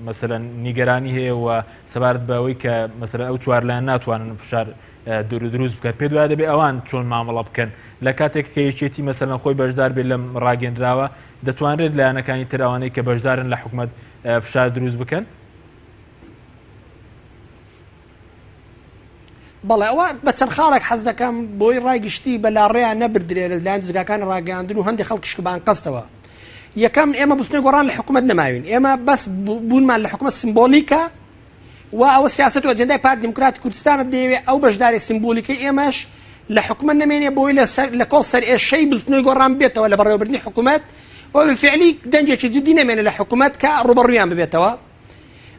مەسەلەن نیگەرانی هەیە و سەبارەت بەوەی کە مەسەلەن ئەو چوارلایەن ناتوانن فشار دروست بکات پێ دوایە دەبێت ئەوان چۆن مامەڵە بکەن لە کاتێک کە یەکێتی مەسەلەن خۆی بەشدار بێت لەم ڕاگەندراوە دەتوانرێت لایەنەکانی تر ئەوانەی کە بەشدارن لە حکوومەت فشار دروست بکەن. بەڵێ ئەوە بە چەند خاڵێک حەز دەکەم بۆی ڕایگشتی بە لاڕێیان نەبردرێت لەلایەن دزگاکانی ڕاگەاندن و هەندێک خەڵکیشکبان قەستەوە. یەکەم ئێمە بستنەوەی گۆڕان لە حکوومەت نەماوین ئێمە بەس بوونمان لە حکوومەت سمبۆلیکە و ئەوە سیاست و ئەجەندای پارتی دیموکراتی کوردستانە دەیەوێت ئەو بەشداری سمبۆلیکەی ئێمەش لە حکوومەت نەمێنێ بۆی لە کۆڵ سەر ئێشەی بستنەوەی گۆڕان بێتەوە لە بەڕێوەبردنی حکوومەت و بفعلی دەنجێکی جدی نەمێنێت لە حکوومەت کە ڕوبەڕوویان ببێتەوە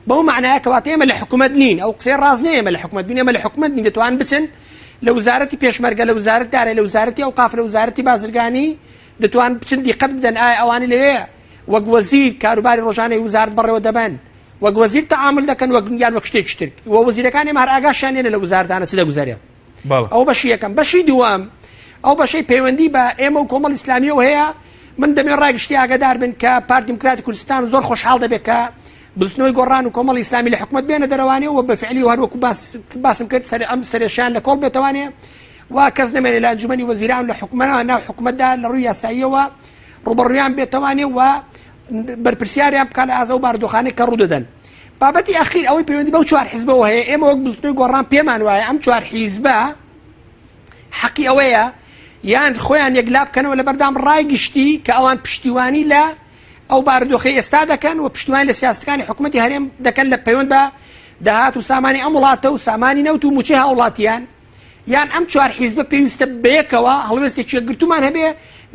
بەو معنایە کەواتە ئێمە لە حکوومەت نین ئەو قسەی ڕاست نییە ئێمە لە حکوومەت بین ئێمە لە حکوومەت نین دەتوان بچن لە وزارەتی پێشمەرگە لە وزارەت دارە لە وزارەتی ئەوقاف لە وزارەتی بازرگانی دەتوان بچن دیقەت بدەن ئایا ئەوانە لەوێ وەک وەزیر کاروباری ڕۆژانەی وزارەت بەڕێوە دەبن وەک وەزیر تەعامل دەکەن وەک یان وەک شتێکی تر و وەزیرەکان ئێمە هەر ئاگاشیان لێنە لە وزارەتانە چ دەگوزارێ ئەو بەشی یەکەم بەشی دووەم ئەو بەشەی پەیوەندی بە ئێمە و کۆمەڵ ئیسلامیەوە هەیە من دەمێ ڕایگشتی ئاگادار بن کە پارتی دیموکراتی کوردستان زۆر خۆشحاڵ دەبێت کە بستنەوەی گۆڕان و کۆمەڵ ئیسلامی لە حکوومەت بێنە دەرەوانێ و بەفعلی و هەروەکو باسم کرد ئەم سەرێشیان لە کۆڵ بێتوانێ و کەس نەمێنێت لە ئەنجومەنی وەزیران لە حکوومەتەوە ناو حکوومەتدا لە ڕووی یاساییەوە ڕوبەڕوویان بێتوانێ و بەرپرسیاریان بکات لە ئازە و بارودۆخانەی کە ڕوو دەدەن. بابەتی ئەخیر ئەوەی پەیوەندی بەو چوار حیزبەوە هەیە ئێمە وەک بستنەوەی گۆڕان پێمان وایە ئەم چوار حیزبە حەقی ئەوەیە یان خۆیان یەکلا بکەنەوە لە بەردام ڕایگشتی کە ئەوان پشتیوانی لە ئەو بارودۆخی ئێستا دەکەن و پشتیوانی لە سیاسەتەکانی حکوومەتی هەرێم دەکەن لە پەیوەند بە داهات و سامانی ئەم وڵاتە و سامانی نەوت و موچەی هاوڵاتیان یان ئەم چوار حیزبە پێویستە بەیەکەوە هەڵوێستێکی یەکگرتومان هەبێ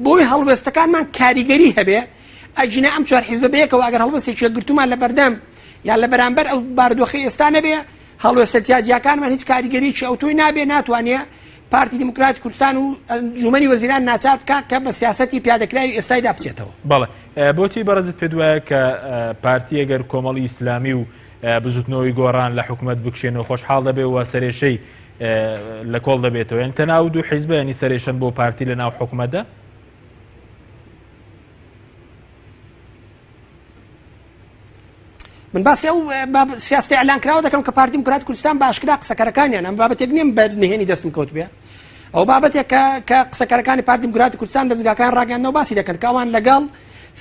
بۆی هەڵوێستەکانمان کاریگەری هەبێ ئەجنە ئەم چوار حیزبە بەیەکەوە ئەگەر هەڵوێستێکی یەکگرتومان لە بەردەم یان لە بەرامبەر ئەو بارودۆخی ئێستا نەبێ هەڵوێستە جیاجیاکانمان هیچ کاریگەریی ئەوتۆی نابێ ناتوانێ پارتی دیموکراتی کوردستان و ئەنجومەنی وەزیران ناچار بکات کە بە سیاسەتی پیادەکراوی ئێستایدا بچێتەوە. بەڵێ بۆچی بەڕێزت پێ وایە کە پارتی ئەگەر کۆمەڵی ئیسلامی و بزوتنەوەی گۆڕان لە حکوومەت بکشێنەوە خۆشحاڵ دەبێ و سەرێشەی لە کۆڵ دەبێتەوە یان تەناو دوو حیزبە ینی سەرێشن بۆ پارتی لە ناو حکوومەتدا؟ من باسی ئەو سیاستی ئەعلانکراوە دەکەم کە پارتی دیموکراتی کوردستان باشکرا قسەکەرەکانیان ئەم بابەتێک نیم بە نهێنی دەستم کەوت بێ ئەو بابەتێک کە قسەکەرەکانی پارتی دیموکراتی کوردستان دەستگاکان ڕاگەاندنەوە باسی دەکەن کە ئەوان لەگەڵ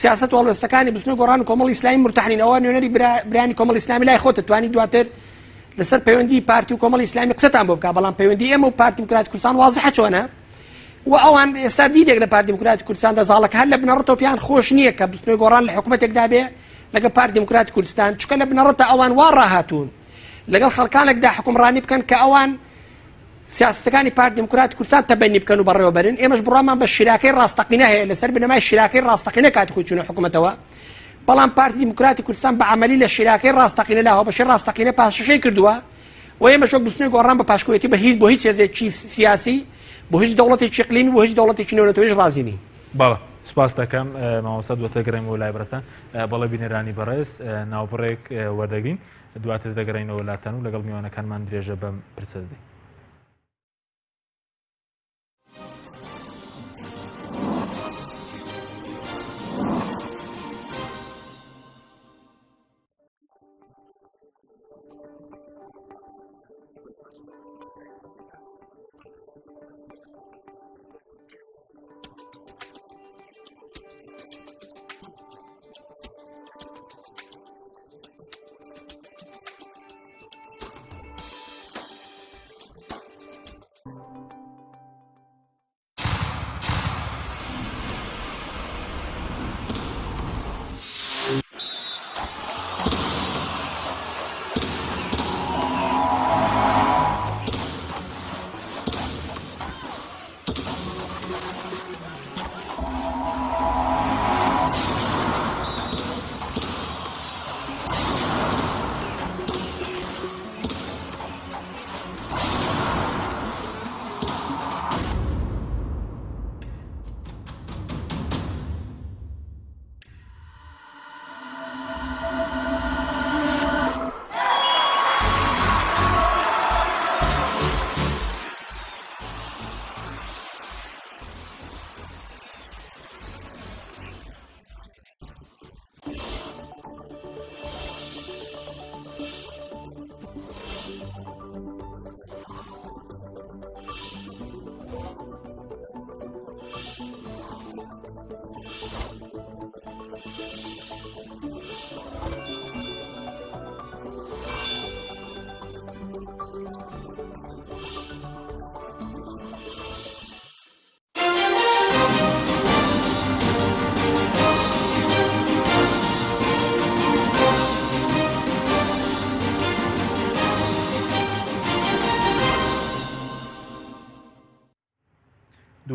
سیاست و هەڵوێستەکانی بستنەوەی گۆڕان و کۆمەڵی ئیسلامی مرتەحنینەوە نوێنەری برانی کۆمەڵی ئیسلامی لای خۆت دەتوانی دواتر لەسەر پەیوەندی پارتی و کۆمەڵی ئیسلامی قسەتان بۆ بکات بەڵام پەیوەندی ئێمە و پارتی دیموکراتی کوردستان واضحە چۆنە و ئەوان ئێستا دیدێک لە پارتی دیموکراتی کوردستان دەزاڵەکە هەر لە بنەڕەتەوە پیان خۆش نییە کە بستنەوەی گۆڕان لە حکوومەتێکدا بێ لەگە پارتی دیموکراتی کوردستان چونکە لە بنەڕەتە ئەوان وا ڕاهاتوون لەگەڵ خەڵکانێکدا حکومڕانی بکەن کە ئەوان سیاستەکانی پارتی دیموکراتی کوردستان تەبەنی بکەن و بەڕێوەبەرن ئێمەش بڕامان بە شیراکەی ڕاستەقینە هەیە لەسەر بنەمای شیراکەی ڕاستەقینە کاتی خۆی چوونە حکوومەتەوە بەڵام پارتی دیموکراتی کوردستان بە عملی لە شیراکەی ڕاستەقینە لا هەڵبەشەی ڕاستەقینە پاشەشەی کردووە و ئێمەش وەک بستنەوەی گۆڕان بە پاشکۆیەتی بە هیچ هێزێکی سیاسی بۆ هیچ دەوڵەتێکی ئیقلیمی بۆ هیچ دەوڵەتێکی نێونەتەوەیش ڕازی نین. بەڵێ سوپاس دەکەم مامۆستا دواتەگەڕێمەوە لای بەڕێستان بەڵێ بینەرانی بەڕێز ناوبڕێک وەردەگرین دواتر دەگەڕێنەوە لاتەن و لەگەڵ میوانەکانمان درێژە بەم پرسە دەدەین.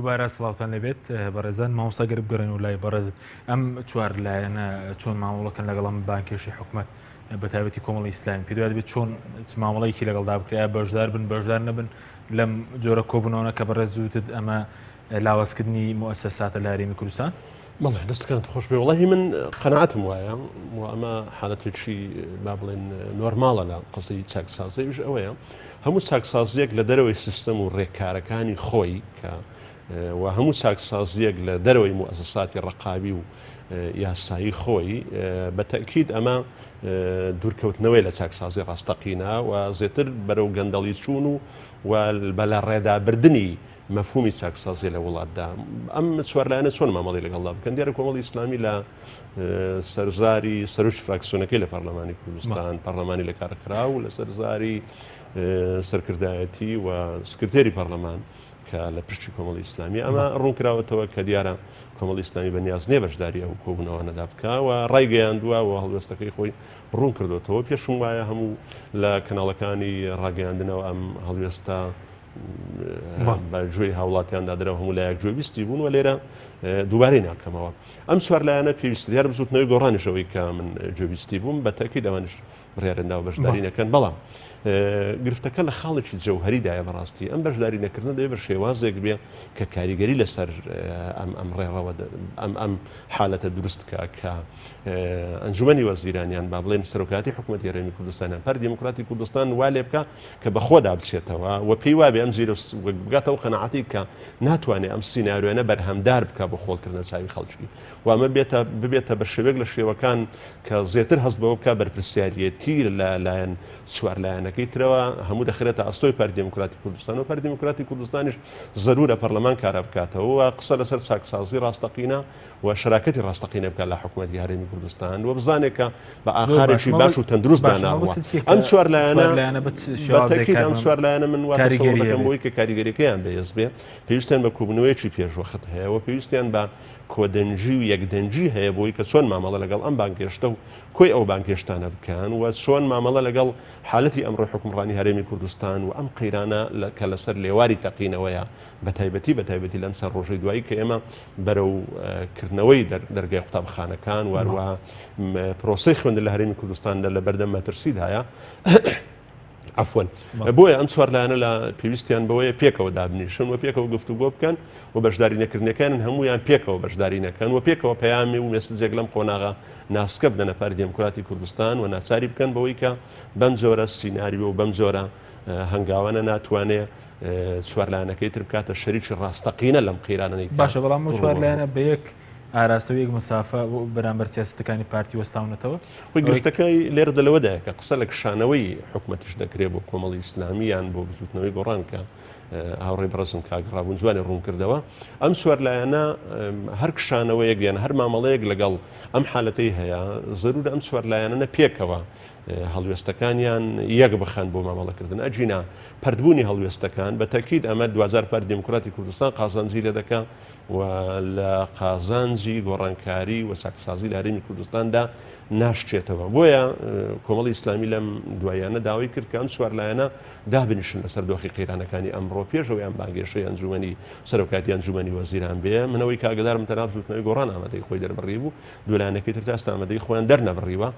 دووبارە سڵاوتان لەبێت بەڕێزان مامۆساگەر بگەڕێن و لای بەڕێزت ئەم چوار لایەنە چۆن مامەڵەکەن لەگەڵم بانکێشی حکوومەت بە تایبەتی کۆمەڵی ئیسلامی پێ دەبێت چۆن مامەڵەیەکی لەگەڵدا بکرێت بەشدار بن بەشدار نەبن لەم جۆرە کۆبوونەوە کە بەڕێز زووتت ئەمە لاوازکردنی مؤسساتە لە هەرێمی کوردستان. بەڵێ دەستکەنت خۆش بێ وڵی من قەنەعەتم وایە و ئەمە حالەتێکی با بڵێن نۆرماڵە لە قسەی چاکسازیش ئەوەیە هەموو چاکسازیەک لە دەرەوەی سیستەم و ڕێکارەکانی خۆی کە و هەموو چاکسازیەک لە دەرەوەی مؤسساتی ڕقابی و یاسایی خۆی بە تەکید ئەمە دوورکەوتنەوەی لە چاکسازی ڕاستەقینە و زێتر بەرەو گەندەڵی چوون و بەلا ڕێدابردننی مەفهومی چاکسازی لە وڵاتدا ئەم چوارلایەنە چۆن مامەڵی لەگەڵدا بکەن دیارە کۆمەڵی ئیسلامی لە سەرزاری سەرۆشت فراکسیۆنەکەی لە پەرلەمانی کوردستان پەرلەمانی لە کارکرا و لە سەرزاری سەرکردایەتی و سکرتێری پەرلەمان کە لە پشتی کۆمەڵی ئیسلامی ئەمە ڕوونکراوەتەوە کە دیارە کۆمەڵی ئیسلامی بەنیاز نێ بەشداری ئەو کۆبوونەوەنەدا بکە و ڕایگەیاندووە و هەڵوێستەکەی خۆی ڕوون کردوێتەوە پێشم وایە هەموو لە کەناڵەکانی ڕاگەیاندنەوە ئەم هەڵوێستە بە گوێی هاوڵاتیاندا درەوە هەموو لایەک گوێبیستی بوون و لێرە دووبارەی ناکەمەوە ئەم چوار لایەنە پێویست دیار بزوتنەوەی گۆڕانیشەوەی کە من گوێبیستی بووم بە تاکید ئەوانش بڕیارەندا و بەشداری نەکەن بەڵام گرفتەکە لە خاڵێکی جەوهەریدایە بەڕاستی ئەم بەشداری نەکردن دەبێت بە شێوازێک بێ کە کاریگەری لەسەر ئەم ڕێڕەوە ئەم حالەتە دروستکە کە ئەنجومەنی وەزیرانیان با بڵێن سەرۆکاتی حکوومەتی هەرێمی کوردستانیان پەر دیموکراتی کوردستان وا لێ بکە کە بەخۆدا بچێتەوە و پێی وابێ ئەم زیرە بگاتەوە قەنەعەتی کە ناتوانێت ئەم سیناریۆیانە بەرهەمدار بکە بە خۆڵکردنە چاوی خەڵکی و ئەمە ببێتە بە شێوەیەک لە شێوەکان کە زیاتر هەست بەوە بکە بەرپرسیارەتی لەلایەن چوار لایەنەکەی ترەوە هەموو دەخرێتە ئەستۆی پەر دیموکراتی کوردستان و پەر دیموکراتی کوردستانیش زەرورە پەرلەمان کارە بکاتەوە و قسە لەسەر چاکسازی ڕاستەقینە و شەراکەتی ڕاستەقینە بکات لە حکوومەتی هەرێمی کوردستان و بزانێت کە بە ئاخارێکی باش و تەندروست داناوە ئەم چوار لایەنە ئەم چوار لایەنە من واتەکەم بۆی کە کاریگەریەکەیان بەهێز بێ پێویستیان بە کوبنەوەیەکی پێشوەخت هەیە و پێویستیان بە کۆدەنجی و یەکدەنجی هەیە بۆی کە چۆن مامەڵە لەگەڵ ئەم بانکێشتە و کۆی ئەو بانکێشتانە بکەن و چۆن مامەڵە لەگەڵ حالەتی ئەمڕۆی حکومڕانی هەرێمی کوردستان و ئەم قەیرانە کە لەسەر لێواری تەقینەوەیە بە تایبەتی لەم سەر ڕۆژەی دوایی کە ئێمە بەرەو کردنەوەی دەرگای قوتابخانەکان واروە پرۆسەی خوێندن لە هەرێمی کوردستان لە بەردەم مەترسیدایە عفوان بۆیە ئەم چوار لایەنە لە پێویستیان بەوەیە پێکەوە دابنیشن و پێکەوە گفتوگۆ بکەن و بەشداری نەکردنەکان هەمویان پێکەوە بەشداری نەکەن و پێکەوە پەیامی و مێسجێک لەم قۆناغا ناسکە بدەنە پەر دیموکراتی کوردستان و ناچاری بکەن بەوەی کە بەم جۆرە سیناریۆ و بەم جۆرە هەنگاوانە ناتوانێت چوار لایەنەکەی تر بکاتە شەریکی ڕاستەقینە لەم قەیرانەی باشە بەڵام چوار لایەنە بە یەک ئاراستەوەیەک مسافە بەرامبەر سیاستەکانی پارتی وەستاونەتەوە خۆی گرفتەکەی لێرە دەلەوەدایە کە قسە لە کشانەوەی حکوومەتیش دەکرێت بۆ کۆمەڵی ئیسلامیان بۆ بزوتنەوەی گۆڕان کە هاوڕێی بەڕسم کاگڕابوون جوانی ڕوون کردەوە ئەم چوار لایەنە هەر کشانەوەیەک یان هەر مامەڵەیەک لەگەڵ ئەم حالەتەی هەیە زەرورە ئەم چوار لایەنە پێکەوە هەڵوێستەکانیان یەک بخەن بۆ مامەڵەکردن ئەجینا پەردبوونی هەڵوێستەکان بە تەکید ئەمە 2000 پەر دیموکراتی کوردستان قازانجی لێ دەکە و لە قازانجی گۆڕانکاری و چاکسازی لە هەرێمی کوردستاندا ناشتێتەوە بۆیە کۆمەڵی ئیسلامی لەم دوایانە داوای کرد کە ئەم چوار لایەنە دابنیشن لەسەر دۆخی قەیرانەکانی ئەمڕۆ پێشەوەی ئەم بانگێشەی ئەنجومەنی سەرۆکاتی ئەنجومەنی وەزیران بێ منەوەی کاگدارم تەناب زوتنەوەی گۆڕان ئامادەی خۆی دەربڕی بوو دوولایەنەکەی تر تا ئێستا ئامادەی خۆیان دەرنەبڕیوە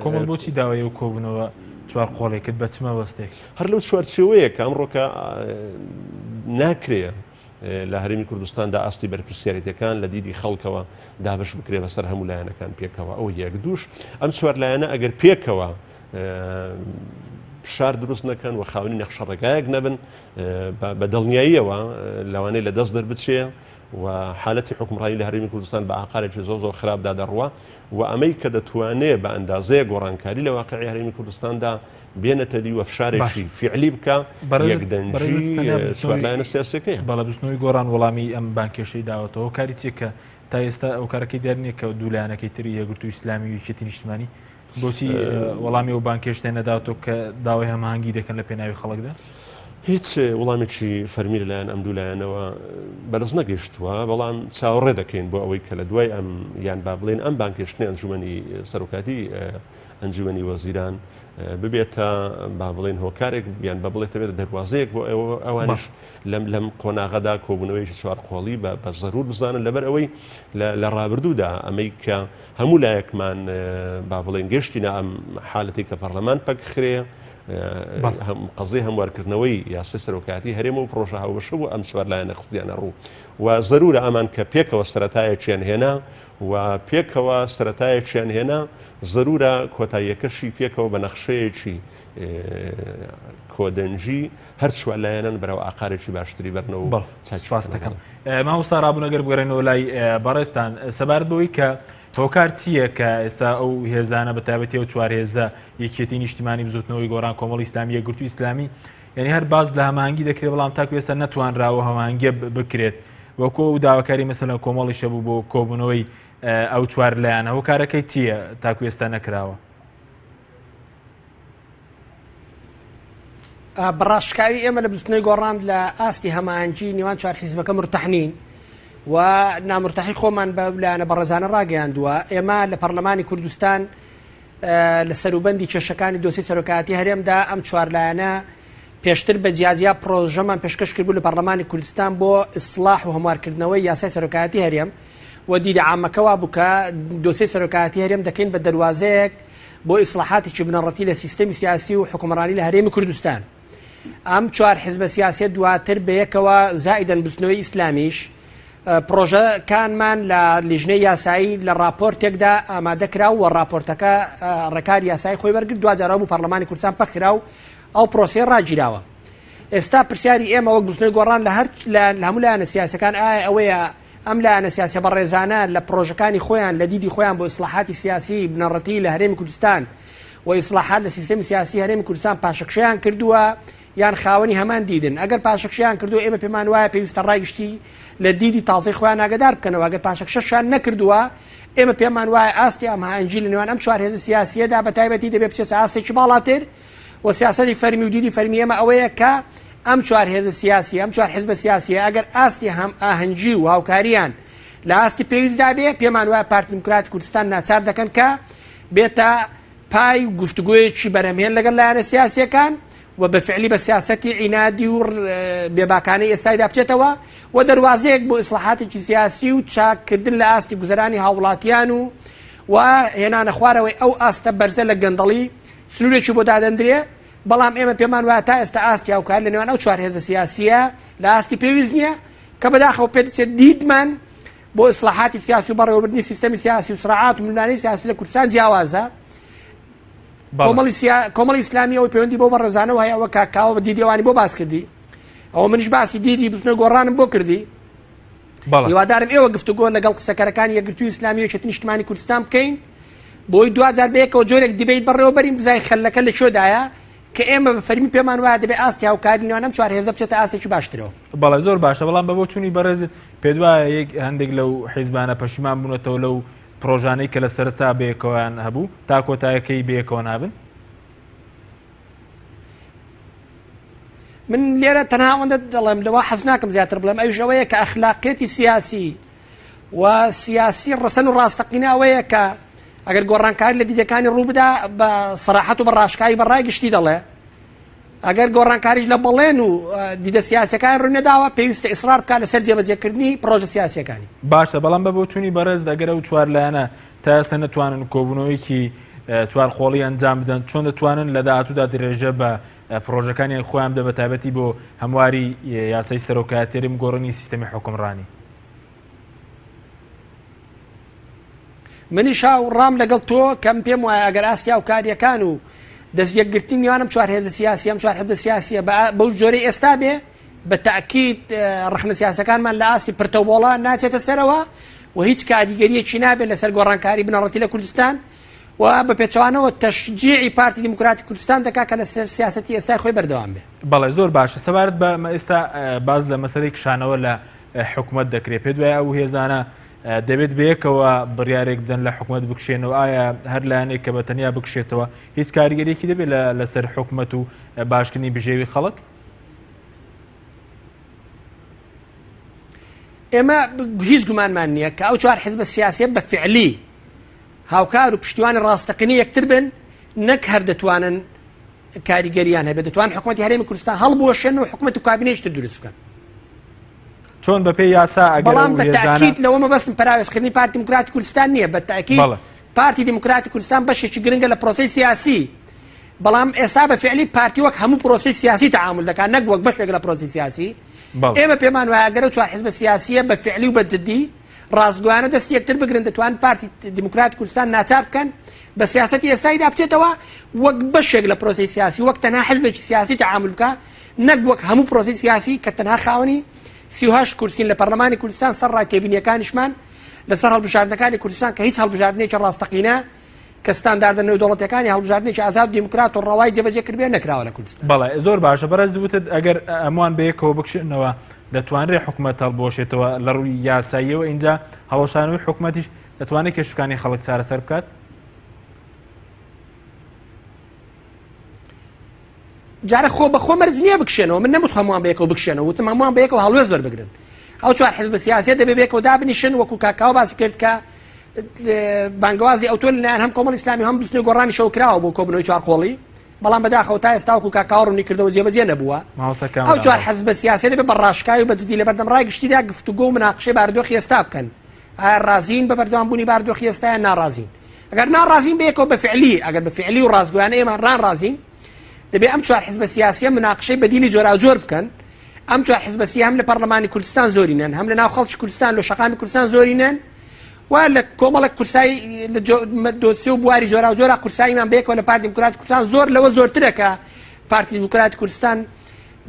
کۆمەڵ بۆچی داوای و کۆبوونەوە چوار قۆڵێکت بە چمە وەستێک هەر لەو چوارچێوەیە کە ئەمڕۆکە ناکرێ لە هەرێمی کوردستاندا ئاستی بەرپرسیارەتەکان لە دیدی خەڵکەوە دابش بکرێ بەسەر هەموو لایەنەکان پێکەوە ئەو یەک دووش ئەم چوار لایەنە ئەگەر پێکەوە شار دروست نەکەن و خاوەنی نەخشەڕێگایەک نەبن بە دڵنیاییەوە لەوانەیە لە دەست دەربچێ و حالەتی حکومڕانی لە هەرێمی کوردستان بە عقارێکی زۆر خراپدا دەڕوە و ئەمەی کە دەتوانێت بە ئەندازەیە گۆڕانکاری لە واقعی هەرێمی کوردستاندا بێنەتەدی و فشارێکی فعلی بکە یەکدەنجی سوارلایەنە سیاسەکەی بەڵە دوستنەوەی گۆڕان وەڵامی ئەم بانکێشەی داوەتەوە کاری چێکە تا ئێستا ئەو کارەکەی دەرنێک کە دوولایەنەکەی تری یەکگرتووی ئیسلامی و یەکێتی نیشتیمانی بۆچی وەڵامی ئەو بانکێشتێ نەداوەتەوە کە داوای هەماهەنگی دەکەن لە پێناوی خەڵکدا هیچ وەڵامێکی فەرمی لەلایەن ئەم دوولایەنەوە بەرز نەگەیشتووە، بەڵام چاوەڕێ دەکەین بۆ ئەوەی کە لە دوای ئەم یان با بڵێن ئەم بانکێشتنی ئەنجومەنی سەرۆکاتی ئەنجومەنی وەزیران ببێتە با بڵێن هۆکارێک یان بە بڵێتە بێتە دەواازەیەک بۆ ئەوانش لەم قۆناغەدا کۆبوونەوەیکی چوار قۆڵی بە زەرور بزانن لەبەر ئەوەی لە ڕابردوودا ئەمەی کە هەموو لایەکمان با بڵێن گەشتینە ئەم حالەتی کە پەرلەمان پەکخرێ قەزەی هەموارکردنەوەی یاسای سەرۆکاتی هەرێمە و پرۆژە هاوبەشە بوو ئەم چوار لایەنە خستیانە ڕوو و زەرورە ئەمان کە پێکەوە سەرەتایەکیان هێنا و پێکەوە سەرەتایەکیان هێنا زەرورە کۆتاییەکەشی پێکەوە بە نەخشەیەکی کۆدەنجی هەر چوار لایەنن بەرەو ئاقارێکی باشتری بەرنەوە سپاس دەکەم. مامۆستا ڕابوونەگەر بگەڕێنەوە لای بەڕێستان سەبارەت بەوەی کە هۆکار چییە کە ئێستا ئەو هێزانە بە تایبەتی و چوار هێزە یەکێتی نیشتیمانی بزوتنەوەی گۆڕان کۆمەڵی ئیسلامی یەکگرتووی ئیسلامی یعنی هەر باز لە هەماهەنگی دەکرێت بەڵام تاکو ئێستا نەتوانراوە هەماهەنگە بکرێت وەکو و داواکاری مەسەلەن کۆمەڵی شەبوو بۆ کۆبوونەوەی ئەو چوار لایەنە هۆکارەکەی چییە تاکو ئێستا نەکراوە؟ بەڕاشکاوی ئێمە لە بستنەوەی گۆڕاند لە ئاستی هەماهەنگی نێوان چوار حیزبەکە مرتەحنین و نامرتەحی خۆمان بە لایەنە بەڕێزانە ڕاگەیاندووە. ئێمە لە پەرلەمانی کوردستان لە سەروبەندی کێشەکانی دۆسی سەرۆکاتی هەرێمدا ئەم چوار لایەنە پێشتر بە جیاجیا پرۆژەمان پێشکەش کردبوو لە پەرلەمانی کوردستان بۆ ئیسلاح و هەموارکردنەوەی یاسای سەرۆکاتی هەرێم و دیدە عامەکەوا بوو کە دۆسی سەرۆکاتی هەرێم دەکەین بە دەواازەیەک بۆ ئیسلاحاتێکی بنەڕەتی لە سیستەمی سیاسی و حکومڕانی لە هەرێمی کوردستان. ئەم چوار حیزبە سیاسی دواتر بەیەکەوە زائیدەن بستنەوەی ئیسلامیش پرۆژەکانمان لە لیژنەی یاسایی لە راپۆرتێکدا ئامادەکرا و ڕاپۆرتەکە ڕێکاری یاسایی خۆی بەرگرت دوجارەوە بوو پەرلەمانی کوردستان پەخرا و ئەو پرۆسەی ڕاگیراوە. ئێستا پرسیاری ئێمە وەک بستنەوەی گۆڕان لە هەموو لایەنە سیاسەکان ئایا ئەوەیە ئەم لایەنە سیاسە بەڕێزانە لە پرۆژەکانی خۆیان لە دیدی خۆیان بۆ ئیسلاحاتی سیاسی بنەڕەتی لە هەرێمی کوردستان و ئیسلاحات لە سیستەمی سیاسی هەرێمی کوردستان پاشەکشەیان کردووە یان خاوەنی هەمان دیدن. ئەگەر پاشەکشەیان کردو ئێمە پێمان وایە پێویستە ڕایگشتی لە دیدی تازەی خۆیان ئاگادار بکەنەوە. ئەگەر پاشەکشەشیان نەکردووە ئێمە پێمان وایە ئاستی ئەم هەنگی لە نێوان ئەم چوار هێزە سیاسیەدا بە تایبەتی دەبێت بچێتە ئاستێکی باڵاتر و سیاسەتی فەرمی و دیدی فەرمی ئێمە ئەوەیە کە ئەم چوار هێزە سیاسی ئەم چوار حیزبە سیاسیە ئەگەر ئاستی هەم ئاهەنگی و هاوکاریان لە ئاستی پێویستدا بێ پێمان وایە پارتی دموکراتی کوردستان ناچار دەکەن کە بێتە پای گفتوگویەکی بەرهەمهێن لەگەڵ لایەنە سیاسیەکان و بەفعلی بە سیاسەتی عینادی و بێباکانەی ئێستایدا بچێتەوە و دەواازەیەک بۆ ئیسلاحاتێکی سیاسی و چاکردن لە ئاستی گوزەرانی هاوڵاتیان و هێنانە خوارەوەی ئەو ئاستە بەرزە لە گەندەڵی سنوورێکی بۆ دادەندرێ. بەڵام ئێمە پێمان وایە تا ئێستا ئاستی هاوکار لە نێوان ئەو چوار هێزە سیاسیە لە ئاستی پێویست نییە کە بەداخەوە پێدەچێت دیدمان بۆ ئیسلاحاتی سیاسی و بەڕێوەبردنی سیستەمی سیاسی و سرعات و ململانەی سیاسی لە کوردستان جیاوازە. کۆمەڵی ئیسلامی ئەوەی پەیوەندی بۆ بەڕێزانەوە هەیە ئەوە کاکاوە بە دیدیوانی بۆ باس کردی ئەوە منیش باسی دیدی بستنەوەی گۆڕانم بۆ کردی. هیوادارم ئێوە گفتوگۆ لەگەڵ قسەکەرەکانی یەکگرتووی ئیسلامی و یەکێتی نیشتیمانی کوردستان بکەین بۆی دوجار بەیەکەوە جۆرێک دبیت بەڕێوە بەرین بزانین خەلەکە لە شۆدایە کە ئێمە بە فەرمی پێمان وایە دەبێت ئاستی هاوکاری نێوان ئەم چوار هێزە بچێتە ئاستێکی باشترەوە. بەڵێ زۆر باشە بەڵام بە بۆ چوونی بەڕێز پێ وایە یەک هەندێک لەو حیزبانە پەشیمان بوونەتەوە لەو پرۆژانەی کە لە سەرەتا بەیەکەوەیان هەبوو تا کۆتایەکەی بەیەکەوە نابن. من لێرە تەنها ئەوەندە دەڵێم لەوە حەز ناکەم زیاتر بڵێم ئەویش ئەوەیە کە ئەخلاقیەتی سیاسی و سیاسی ڕەسەن و ڕاستەقینە ئەوەیە کە ئەگەر گۆڕانکاری لە دیدەکانی ڕوو بدا بە سەراحەت و بەڕاشکایی بەڕای گشتی دەڵێ ئەگەر گۆڕانکاریش لە بەڵێن و دیدە سیاسەکان ڕوونەداوە پێویستە ئیسرار بکات لەسەر جێبەجێکردنی پرۆژە سیاسیەکانی. باشە بەڵام بە بۆ چوونی بەڕێز دەگەرە و چوار لایەنە تا ئێستا نەتوانن کۆبوونەوەیکی چوار خۆڵی ئەنجام بدەن چۆن دەتوانن لە داهاتوودا درێژە بە پرۆژەکانی خۆیان بدە بە تایبەتی بۆ هەمواری یاسای سەرۆکایەتیەرم گۆڕنی سیستەمی حکومڕانی. منیش ڕام لەگەڵ تۆ کەم پێم وایە ئەگەر ئاستی هاوکاریەکان و دەستیەکگرتنی نێوانم چوار هێزە سیاسی ئەم چوار حیزبە سیاسیە بەو جۆرەی ئێستا بێ بە تاکید ڕخنە سیاسەکانمان لە ئاستی پرتەوبۆڵە ناچێتە سەرەوە و هیچ کاریگەریەکی نابێت لەسەر گۆڕانکاری بنەڕەتی لە کوردستان و بە پێچوانەوە تەشجیعی پارتی دموکراتی کوردستان دەکات کە لە سیاسەتی ئێستای خۆی بەردەوام بێ. بەڵێ زۆر باشە سەبارەت بە ئێستا باز لە مەسەلەی کشانەوە لە حکوومەت دەکرێت پێ دوایە ئەو هێزانە دەبێت بەیەکەوە بڕیارێک بدەن لە حکوومەت بکشێنەوە ئایا هەر لایەنێک کە بەتەنیا بکشێتەوە هیچ کاریگەریەکی دەبێت لەسەر حکوومەت و باشکردنی بژێوی خەڵک؟ ئێمە هیچ گومانمان نییە کە ئەو چوار حزب سیاسیە بە فعلی هاوکار و پشتیوانی ڕاستەقینی یەکتر بن نەک هەر دەتوانن کاریگەریان هەبێت دەتوانن حکوومەتی هەرێمی کوردستان هەڵبوەشێن و حکوومەت و کابینەیەشتر دروست بکەن چۆن بەپێی یاسا بەڵام بە تاکید لەوەمە بەستم پراوێزکردنی پارتی دیموکراتی کوردستان نییە بە تاکید پارتی دیموکراتی کوردستان بەشێکی گرنگە لە پرۆسەی سیاسی بەڵام ئێستا بە فعلی پارتی وەک هەموو پرۆسەی سیاسی تعامل دەکات نەک وەک بەشێک لە پرۆسەی سیاسی ئێمە پێمان وایە ئەگەر چوار حزب سیاسیە بە فعلی و بە جدی ڕاستگویانە دەستی یەکتر بگرن دەتوان پارتی دیموکراتی کوردستان ناچار بکەن بە سیاسەتی ئێستایدا بچێتەوە وەک بەشێک لە پرۆسەی سیاسی وەک تەنها حزبێکی سیاسی تعامل بکە نەک وەک هەموو پرۆسەی سیاسی کە تەنها خاوەنی 38 کورسین لە پەرلەمانی کوردستان سەر ڕاکێبینیەکانیشمان لەسەر هەڵبژاردنەکانی کوردستان کە هیچ هەڵبژاردنێکی ڕاستەقینە کە ستانداردە نێودەوڵەتەکانی هەڵبژاردنێکی ئازاد و دیموکرات و ڕەوای جێبەجێکردبێ نەکراوە لە کوردستان. بەڵێ زۆر باشە بەڕێز وتت ئەگەر ئەموان بەیەکەوە بکشێنەوە دەتوانرێت حکوومەت هەڵبۆشێتەوە لە ڕووی یاساییەوە اینجا هەڵەشانەوەی حکوومەتیش دەتوانێت کێشەکانی خەڵک چارەسەر بکات؟ جارە خۆ بەخۆ مەرج نییە بکشێنەوە من نەموت هەمووان بەیەکەوە بکشێنەوە وتم هەمووان بەیەکەوە هەڵوێز وەربگرن ئەو چوار حزب سیاسی دەبێ بەیەکەوە دابنیشن وەکو کاکاوە باسی کرد کە بانگوازی ئەوتۆ لەلایەن هەم کۆمەڵی ئیسلامی هەم دروستنی گۆڕانی شەوکراوە بۆ کۆبنەوەی چوارقۆڵی بەڵام بەداخەوە تا ئێستا وەکو کاکاوە ڕوونی کردەوە جێبەجێ نەبووە ئەو چوار حزب سیاسی دەبێ بە ڕاشکاوی و بەجددی لە بەردەم ڕای گشتیدا گفتوگۆ و مناقشەی باردۆخی ئێستا بکەن ئایا ڕازین بە بەردەوامبوونی باردۆخی ئێستایان ناڕازین ئەگەر ناڕازین بەیەکەوە بە فعلی ئەگەر بە فعلی و ڕازگویانە ئێمە ڕازین دەبێ ئەم چوار حزب سیاسیە مناقشەی بەدیلی جۆراوجۆر بکەن ئەم چوار حزب سیاسی هەم لە پەرلەمانی کوردستان زۆرینەن هەم لە ناو خەڵکی کوردستان لە شەقامی کوردستان زۆرینەن و لە کۆمەڵێک کورسایی دۆسیە و بواری جۆراوجۆرە قورساییمان بەیەکەوە لە پارتی دیموکراتی کوردستان زۆر لەوە زۆرترە کە پارتی دیموکراتی کوردستان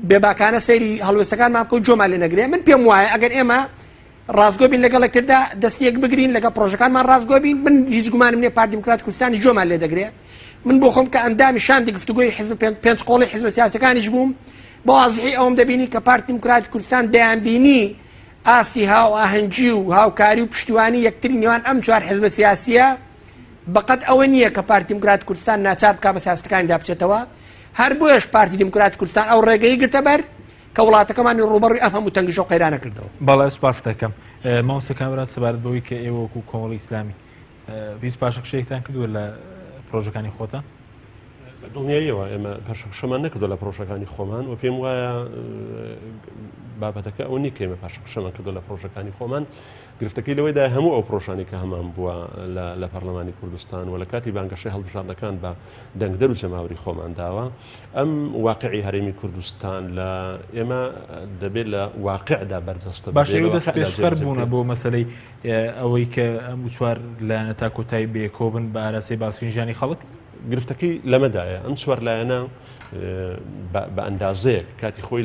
بێباکانە سەیری هەڵوێستەکانمان بکە و جۆمان لێ نەگرێ من پێم وایە ئەگەر ئێمە ڕازگۆ بین لەگەڵ یەکتردا دەستیەک بگرین لەگەڵ پرۆژەکانمان ڕازگۆ بین من هیچ گومانم نییە پارتی دیموکراتی کوردستانی جۆمان لێ دەگرێت من بۆ خۆم کە ئەندامی شاندی گفتوگۆی حزب پێنج قۆڵی حزب سیاسەکانیش بووم بۆ وازحی ئەوم دەبینی کە پارتی دیموکراتی کوردستان دەیانبینی ئاسی هاو ئاهەنگی و هاوکاری و پشتیوانی یەکتری نێوان ئەم چوار حزب سیاسیە بەقەت ئەوە نییە کە پارتی دیموکراتی کوردستان ناچار بکات بە سیاسەتەکانیدا بچێتەوە هەر بۆیەش پارتی دیموکراتی کوردستان ئەو ڕێگەی گرتە بەر کە وڵاتەکەمانی ڕوبەڕووی ئەم هەموو تەنگیژە و قەیرانە کردەوە. بەڵێ سوپاس دەکەم مامۆستا کامران سەبارەت بەوەی کە ئێوە وەکو کۆمەڵی ئیسلامی هیچ پاشەکشەیەکتان کردووە لە پرۆژەکانی خۆتان؟ دڵنیاییەوە ئێمە پاشەکشەمان نەکردو لە پرۆژەکانی خۆمان و پێم وایە بابەتەکە ئەو نیکە ئێمە پاشەکشەمان کردو لە پرۆژەکانی خۆمان گرفتەکەی لەوەیدا هەموو ئەو پرۆژانی کە هەمان بووە لە پەرلەمانی کوردستان و لە کاتی بانگەشەی هەڵبژاردنەکان بە دەنگدەر و جەماوەری خۆمان داوە ئەم واقعی هەرێمی کوردستان لە ئێمە دەبێت لە واقعدا بەردەستە باشە دەست پێشخەر بوونە بۆ مەسەلەی ئەوەی کە ئەم چوار لایەنە تا کۆتایی بێکۆبن بە ئاراسی باسکردنی خەڵک گرفتەکەی لەمەدایە ئەم چوار لایەنە بە ئەندازەیەک کاتی خۆی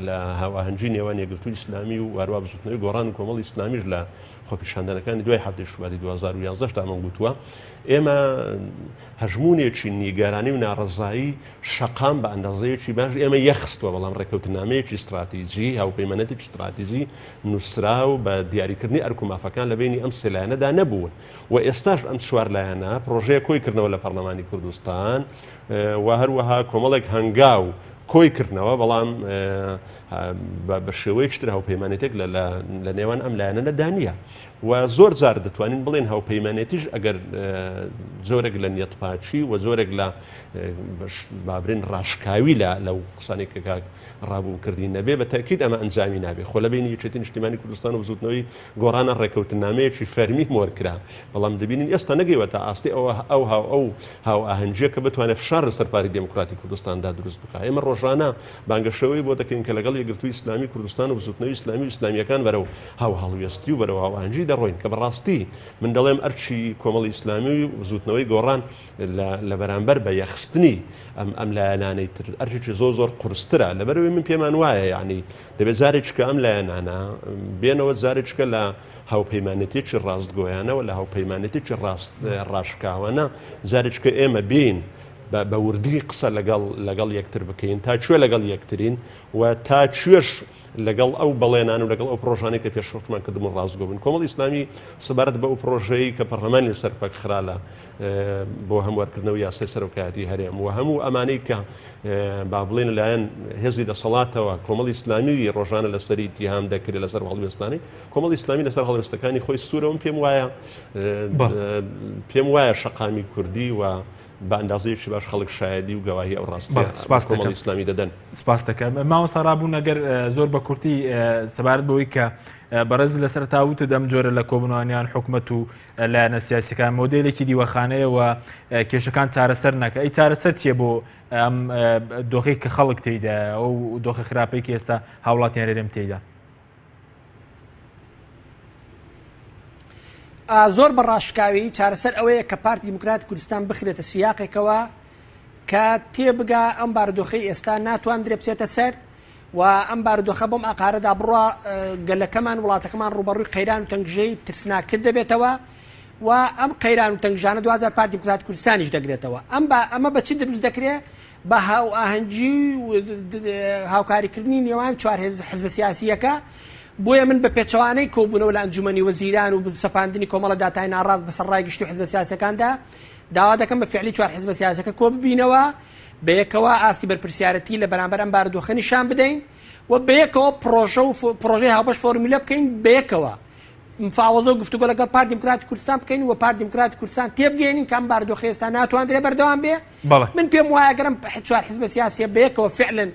لە هاواهەنگی نێوان یەکگرتووی ئیسلامی و وارووا بزوتنەوەی گۆڕان و کۆمەڵی ئیسلامیش لە خۆپیشاندنەکانی دوای هەفتەی شوباتی 2011 دامەن گوتووە ئێمە هەژمونێکی نیگەرانی و ناڕەزایی شەقام بە ئەندازەیەکی باش ئێمە یەخستووە بەڵام ڕێکەوتنامەیەکی استراتیژی هاوپەیمانەتێکی استراتیژی نووسرا و بە دیاریکردنی ئەرکومافەکان لە بینی ئەم سێ لایەنەدا نەبوون و ئێستاش ئەم چوار لایەنە پرۆژەیە کۆی کردنەوە لە پەرلەمانی کوردستان و هەروەها کۆمەڵێک هەنگاو کۆی کردنەوە بەڵام بە شێوەیەکتر هاوپەیمانێتێک لە نێوان ئەم لایەنە دانیە و زۆر جار دەتوانین بڵێن هاوپەیمانێتیش ئەگەر زۆرێک لە نیەتپاچی و زۆرێک لە بابرین ڕاشکاوی لەو قسانێک کە ڕابوو کردی نەبێ بە تاکید ئەمە ئەنجامی نابێت خۆ لە بینی یەکێتی نیشتیمانی کوردستان و بزوتنەوەی گۆڕانە ڕێکەوتنامەیەکی فەرمی مۆرکرا بەڵام دەبینین ئێستا نەگەیوە تا ئاستی ئەو هاو ئاهەنگیە کە بتوانێت فشار لەسەر پارتی دموکراتی کوردستاندا دروست بکات ئێمە ڕۆژانە بانگەشەوەی بۆ دەکەین کە لەگەڵ یەکگرتووی ئیسلامی کوردستان و بزوتنەوەی ئیسلامی و ئیسلامیەکان بەرەو هاو هەڵوێستی و بەرەو هاوئاهەنگی دەڕۆین کە بەڕاستی من دەڵێم ئەرچی کۆمەڵی ئیسلامی و بزوتنەوەی گۆڕان لە بەرامبەر بە یەخستنی ئەم لایەنانەی تر ئەرچێکی زۆر قورسترە لەبەرەوەی من پێمان وایە یعنی دەبێت جارێککە ئەم لایەنانە بێنەوە جارێککە لە هاوپەیمانەتێکی ڕاستگۆیانەوە لە هاوپەیمانەتێکی ڕاشکاوانە جارێککە ئێمە بین بە وردی قسە لەگەڵ یەکتر بکەین تا کوێ لەگەڵ یەکترین و تا کوێش لەگەڵ ئەو بەڵێنان و لەگەڵ ئەو پرۆژانەی کە پێشکەوتمان کردم ڕاستگۆ بن. کۆمەڵی ئیسلامی سەبارەت بە ئەو پرۆژەیە کە پەرلەمانی لەسەر پەکخرا لە بۆ هەموارکردنەوەی یاسای سەرۆکایەتی هەرێم و هەموو ئەمانەی کە با بڵێن لەلایەن هێزی دەسەڵاتەوە کۆمەڵی ئیسلامی ڕۆژانە لەسەری اتهام دەکرێت لەسەر هەڵوێستانی کۆمەڵی ئیسلامی لەسەر هەڵوێستەکانی خۆی سوورەوە پێم وایە شەقامی کوردی و بە ئەندازەیەکی باش خەڵک شایەدی و گەواهی ئەو ڕاستیە ئیسلامی دەدەن. سپاس دەکەم. ماوەستا ڕابوون ئەگەر زۆر بە کورتی سەبارەت بەوەی کە بەڕێز لەسەر تاوتە دەم جۆرە لە کۆبنەوەیان حکوومەت و لایەنە سیاسیەکان مۆدێلێکی دیوەخانەیە و کێشەکان چارەسەر ناکە. ئەی چارەسەر چییە بۆ ئەم دۆخەی کە خەڵک تێیدا ئەو دۆخە خراپەی کە ئێستا هاوڵاتیان هەرێم تێیدا؟ زۆر بەڕاشکاوی چارەسەر ئەوەیە کە پارتی دیموکراتی کوردستان بخرێتە سیاقێکەوە کە تێبگا ئەم بارودۆخەی ئێستا ناتوانرێ بچێتە سەر و ئەم بارودۆخە بۆم ئاقارەدا بڕە گەلەکەمان وڵاتەکەمان ڕوبەڕووی قەیران و تەنگژەی ترسناکتر دەبێتەوە و ئەم قەیران و تەنگژانە 2000 پارتی دیموکراتی کوردستانیش دەگرێتەوە. ئەمە بەچی دروست دەکرێت بە هاو ئاهەنگی و هاوکاریکردنی نێوان چوار حزب سیاسیەکە. بۆیە من بە پێچەوانەی کۆبوونەوە لە ئەنجومەنی وەزیران و سەپاندنی کۆمەڵە داتای ناڕاست بەسەر ڕای گشتی و حزب سیاسەکاندا داوا دەکەم بە فعلی چوار حزب سیاسەکە کۆ ببینەوە بەیەکەوە ئاستی بەرپرسیارەتی لە بەرامبەر ئەم بارودۆخە نیشان بدەین و بەیەکەوە پرۆژەی هاوبەش فۆرمیلە بکەین بەیەکەوە مفاوەزە و گفتوگۆ لەگەڵ پارتی دیموکراتی کوردستان بکەین و پارتی دیموکراتی کوردستان تێبگەێنین کە ئەم بارودۆخە ئێستا ناتوانرێت بەردەوام بێ. من پێم وایە گەرم چوار حزب سیاسیە بەیەکەوە فعلا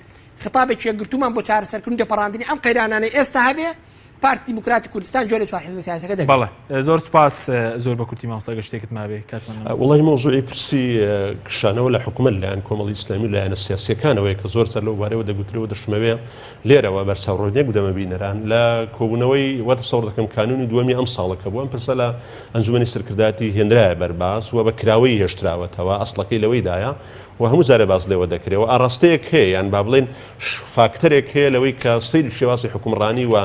خطابێکی یەکگرتومان بۆ چارەسەرکردن دەپەڕاندنی ئەم قەیرانانەی ئێستا هەبێ پارتی دیموکراتی کوردستان جۆرە چوار حزب سیاسەکە دەبێت. بەڵێ زۆر سپاس زۆر بە کورتی مامۆستا شتێکت مابێ کاتمان. وڵی مۆزوعی پرسی کشانەوە لە حکوومەت لایەن کۆمەڵی ئیسلامی لایەنە سیاسیەکانەوەی کە زۆر سەر لەو بارەوە دەگوترەوە دەشمەوێ لێرەوە بەرچاوڕۆنیەک دەمە بینەران لە کۆبوونەوەی وەتە سەوڕ دەکەم کانونی دووەمی ئەم ساڵەکە بوو ئەم پرسە لە ئەنجومەنی سەرکرداتی هێنرایە بەرباس و بە کراوەی هێشتراوەتەوە ئەسڵەکەی لەوەیدایە و هەموو جارە باز لێوە دەکرێت و ئاڕاستەیەک هەیە یان با بڵێن فاکتەرێک هەیە لەوەی کە سەیری شێواسی حکومڕانی و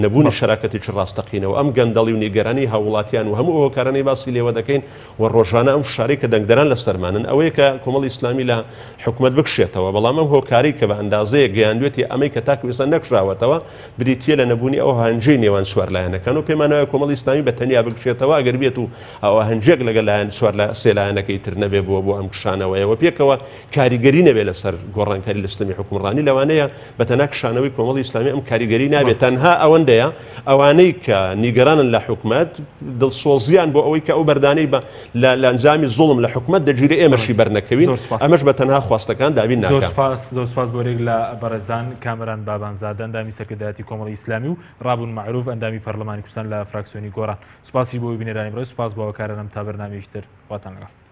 نەبوونی شەراکەتێکی ڕاستەقینەوە ئەم گەندەڵی و نیگەرانی هاوڵاتیان و هەموو هۆکارانەی باسی لێوە دەکەین و ڕۆژانە ئەم شارەی کە دەنگدەران لە سەرمانن ئەوەیە کە کۆمەڵی ئیسلامی لە حکوومەت بکشێتەوە بەڵام ئەم هۆکاری کە بە ئەندازەیە گەیاندوێتی ئەمەی کە تاکو ئێستا نەکراوەتەوە بریتە لە نەبوونی ئەو هەنجەی نێوان سوار لایەنەکان و پێمانەوە کۆمەڵی ئیسلامی بە تەنیا بکشێتەوە ئەگەر بێت و ئەوە هەنجێک لەگەڵ لایەن سوار لە سێ لایەنەکەی تر نەبێ بووە بۆ ئەم کشانەوەیەوە پێکەوە کاریگەری نەبێت لەسەر گۆڕانکاری لە سیستەمی حکومڕانی لەوانەیە بە تەنها کشانەوەی کۆمەڵی ئیسلامی ئەم کاریگەری نابێت تەنها ئەوەندەیە ئەوانەی کە نیگەرانن لە حکومەت دڵسۆزیان بۆ ئەوەی کە ئەو بەردانەی لە ئەنجامی زوڵم لە حکومەت دەگیرێ ئێمەشی بەرنەکەوین ئەمەش بە تەنها خواستەکان دابین ناکات. زۆر سپاس بۆرێک لە بەڕێزان کامران بابانزادە ئەندامی سەرکردایەتی کۆمەڵی ئیسلامی و ڕابوون معروف ئەندامی پەرلەمانی کوردستان لە فراکسیۆنی گۆڕان. سوپاسی بۆ بینەرانی بڕێز سوپاس بۆ ئەوکارانم تا بەرنامەیەکی تر خواتان لەگەڵ.